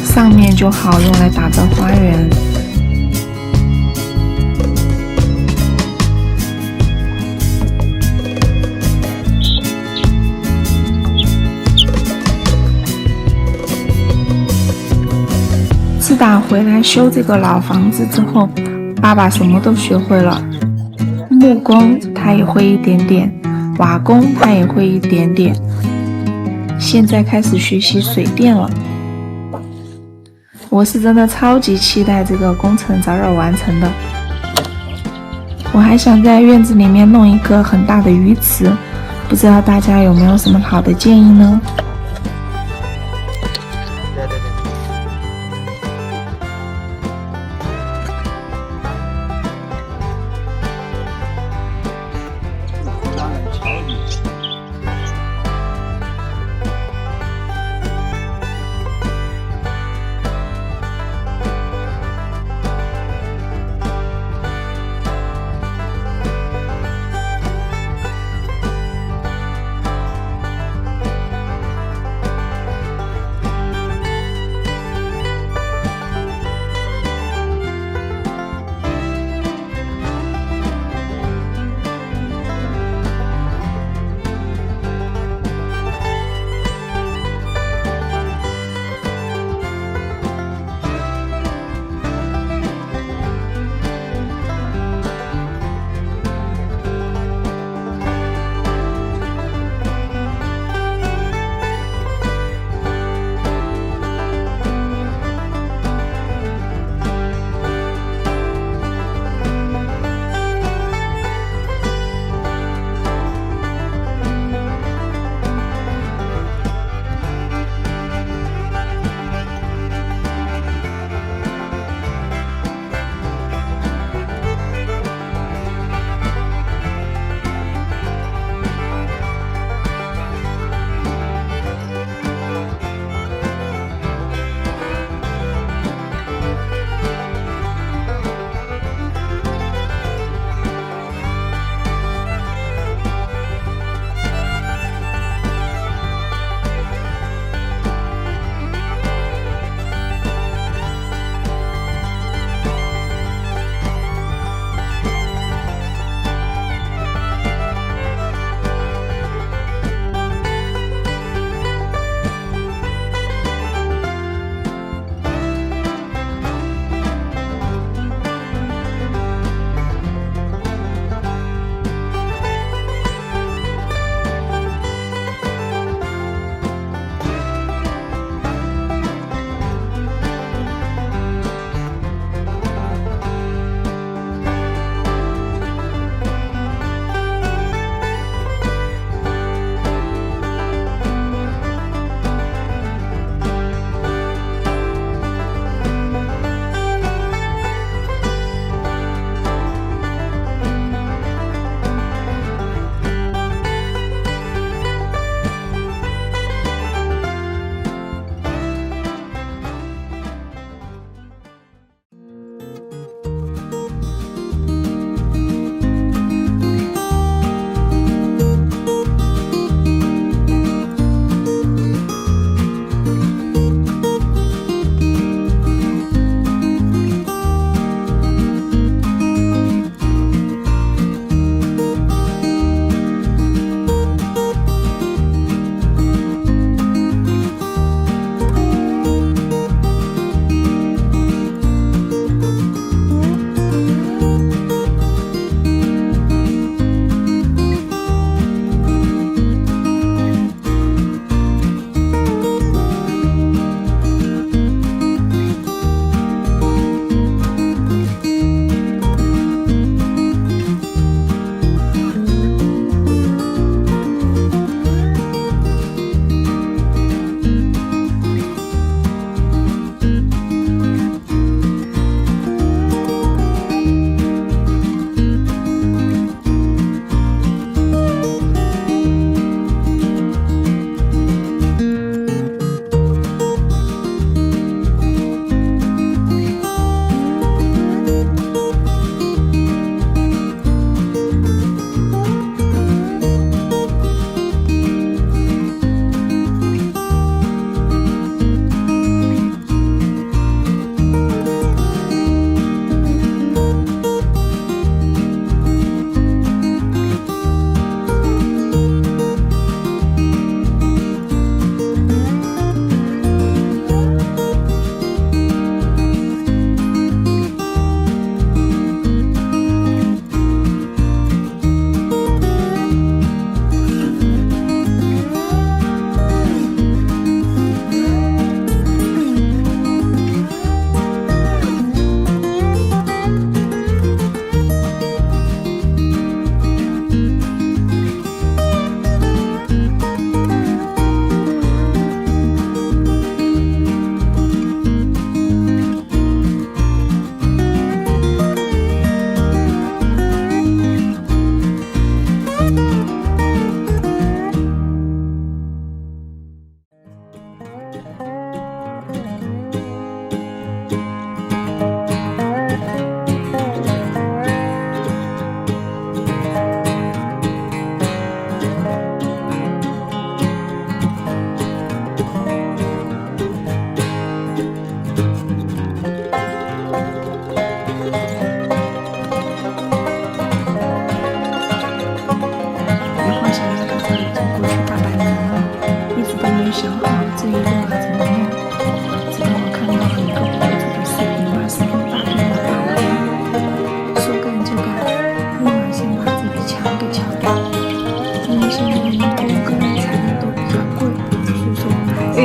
上面就好用来打造花园。自打回来修这个老房子之后，爸爸什么都学会了，木工他也会一点点，瓦工他也会一点点，现在开始学习水电了。我是真的超级期待这个工程早点完成的。我还想在院子里面弄一个很大的鱼池，不知道大家有没有什么好的建议呢？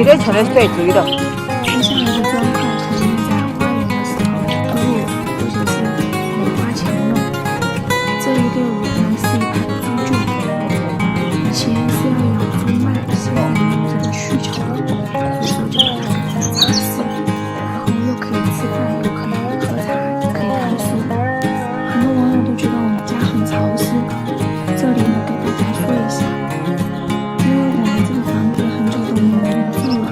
对的，吃的是对的。接下来的砖块可以用在花园的时候铺路，或者是没花钱用。这一溜原来是一排猪圈，以前是要养猪卖，现在没有这个需求了，所以说就把它改成茶室，然后又可以吃饭，又可以喝茶，也可以看书。很多网友都觉得我们家很潮湿，这里我给大家说一下，因为我们这个房子很久都没有人住了，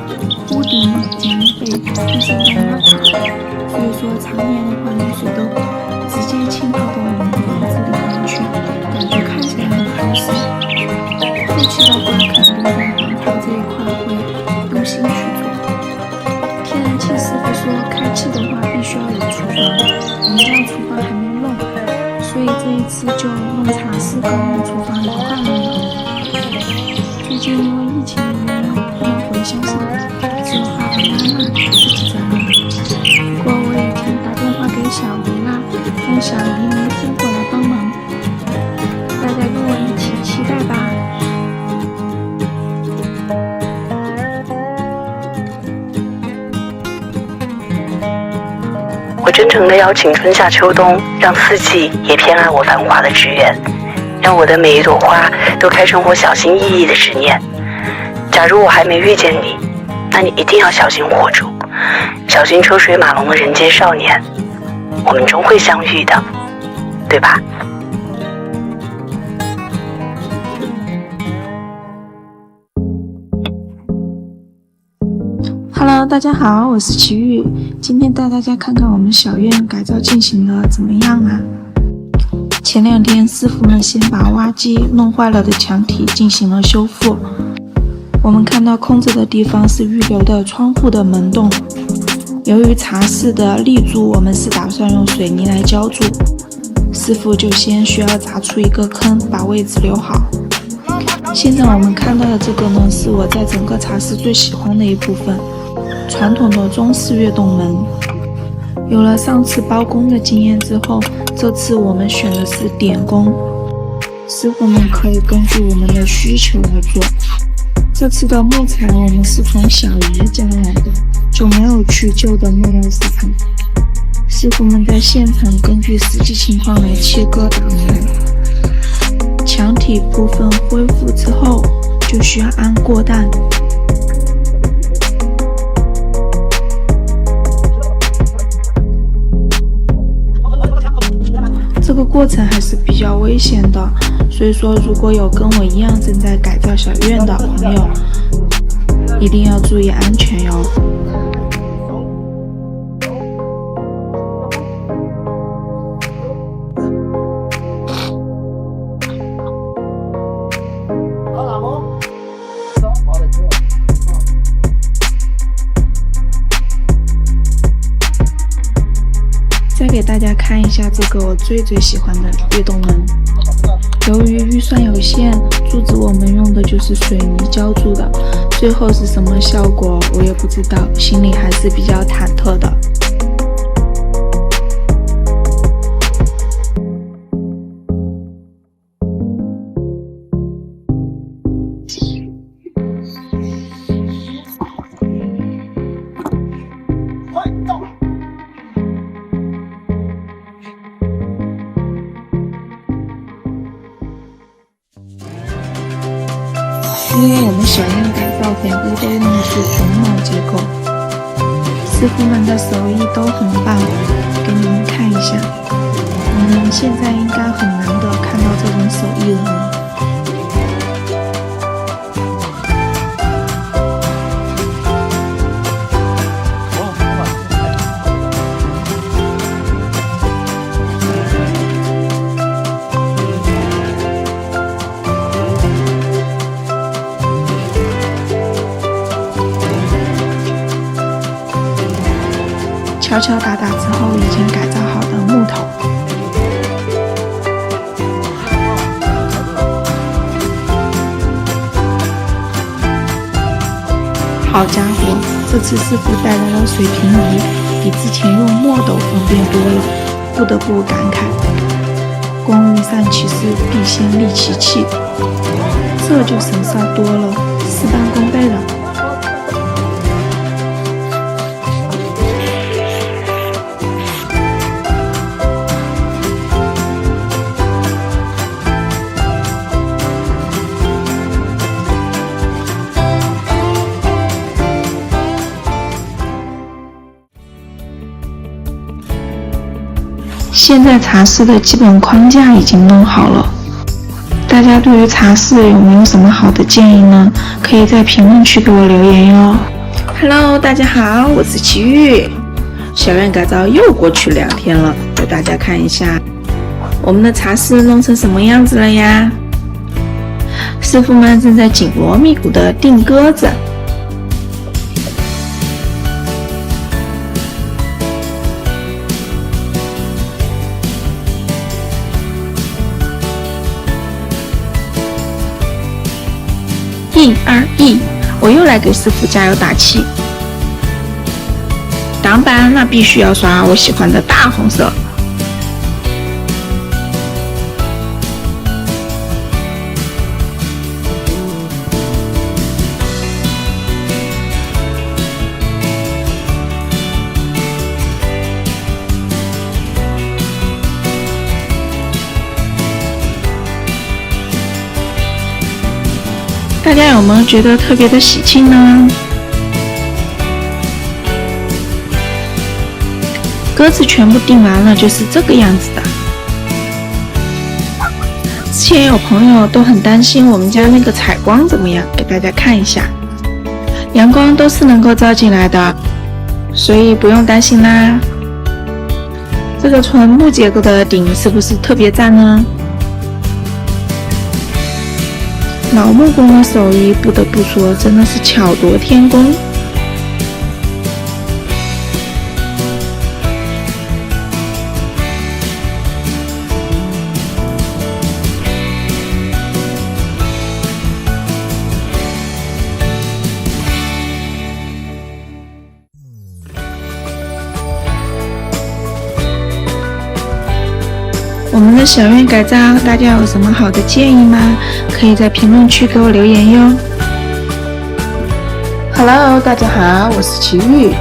屋顶已经被地震带压垮了，所以说常年的话雨水都直接浸泡到我们的房子里面去，感觉看起来很潮湿。后期的话肯定在防潮这一块会用心去做。天然气师傅说开气的话必须要有厨房，我们家厨房还没弄，所以这一次就弄茶室跟弄厨房一块弄了。最近因为疫情的原因，不能回乡下，只有爸爸妈妈自己在弄。不过我已经打电话给小姨啦，让小姨明天过来帮忙。大家跟我一起期待吧。我真诚地邀请春夏秋冬，让四季也偏爱我繁华的职园，让我的每一朵花都开成我小心翼翼的执念。假如我还没遇见你，那你一定要小心活住，小心车水马龙的人间少年，我们终会相遇的，对吧？Hello， 大家好，我是齐豫，今天带大家看看我们小院改造进行的怎么样啊？前2天师傅们先把挖机弄坏了的墙体进行了修复。我们看到空着的地方是预留的窗户的门洞。由于茶室的立柱我们是打算用水泥来浇筑，师傅就先需要砸出一个坑，把位置留好。现在我们看到的这个呢，是我在整个茶室最喜欢的一部分，传统的中式跃动门。有了上次包工的经验之后，这次我们选的是点工，师傅们可以根据我们的需求来做。这次的木材我们是从小姨家来的，就没有去旧的木料市场。师傅们在现场根据实际情况来切割打磨。墙体部分恢复之后，就需要安过担。这个过程还是比较危险的，所以说如果有跟我一样正在改造小院的朋友，一定要注意安全哟。再给大家看一下这个我最喜欢的跃动门。由于预算有限，柱子我们用的就是水泥浇筑的，最后是什么效果我也不知道，心里还是比较忐忑的。因为我们小院改造全部都用的是榫卯结构，师傅们的手艺都很棒，给你们看一下。我们现在应该很难得看到这种手艺人了。敲敲打打之后，已经改造好的木头。好家伙，这次师傅带来了水平仪，比之前用墨斗方便多了，不得不感慨，工欲善其事，必先利其器，这就省事多了，事半功倍了。现在茶室的基本框架已经弄好了，大家对于茶室有没有什么好的建议呢？可以在评论区给我留言哟。Hello， 大家好，我是奇遇。小院改造又过去2天了，给大家看一下我们的茶室弄成什么样子了呀？师傅们正在紧锣密鼓的钉鸽子。1、2、1，我又来给师傅加油打气。挡板那必须要刷我喜欢的大红色。大家有没有觉得特别的喜庆呢？鸽子全部钉完了，就是这个样子的。之前有朋友都很担心我们家那个采光怎么样，给大家看一下，阳光都是能够照进来的，所以不用担心啦。这个纯木结构的顶是不是特别赞呢？老木工的手艺不得不说，真的是巧夺天工。我们的小院改造，大家有什么好的建议吗？可以在评论区给我留言哟。Hello， 大家好，我是奇遇，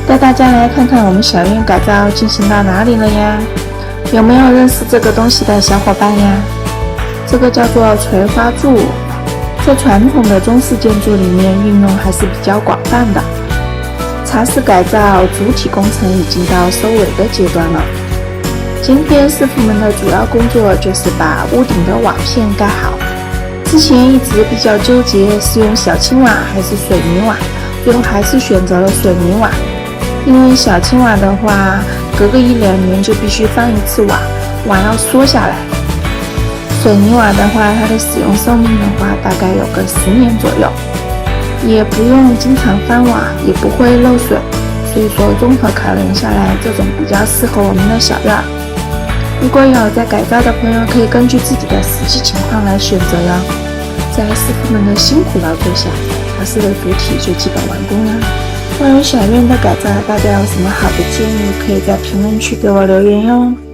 带大家来看看我们小院改造进行到哪里了呀？有没有认识这个东西的小伙伴呀？这个叫做垂花柱，在传统的中式建筑里面运用还是比较广泛的。茶室改造主体工程已经到收尾的阶段了。今天师傅们的主要工作就是把屋顶的瓦片盖好。之前一直比较纠结是用小青瓦还是水泥瓦，最后还是选择了水泥瓦。因为小青瓦的话，隔个1、2年就必须翻一次瓦，瓦要缩下来。水泥瓦的话，它的使用寿命的话，大概有个10年左右，也不用经常翻瓦，也不会漏水。所以说综合考量下来，这种比较适合我们的小院。如果有在改造的朋友，可以根据自己的实际情况来选择哟。在师傅们的辛苦劳作下，茶室的主体就基本完工了。关于小院的改造，大家有什么好的建议，可以在评论区给我留言哟。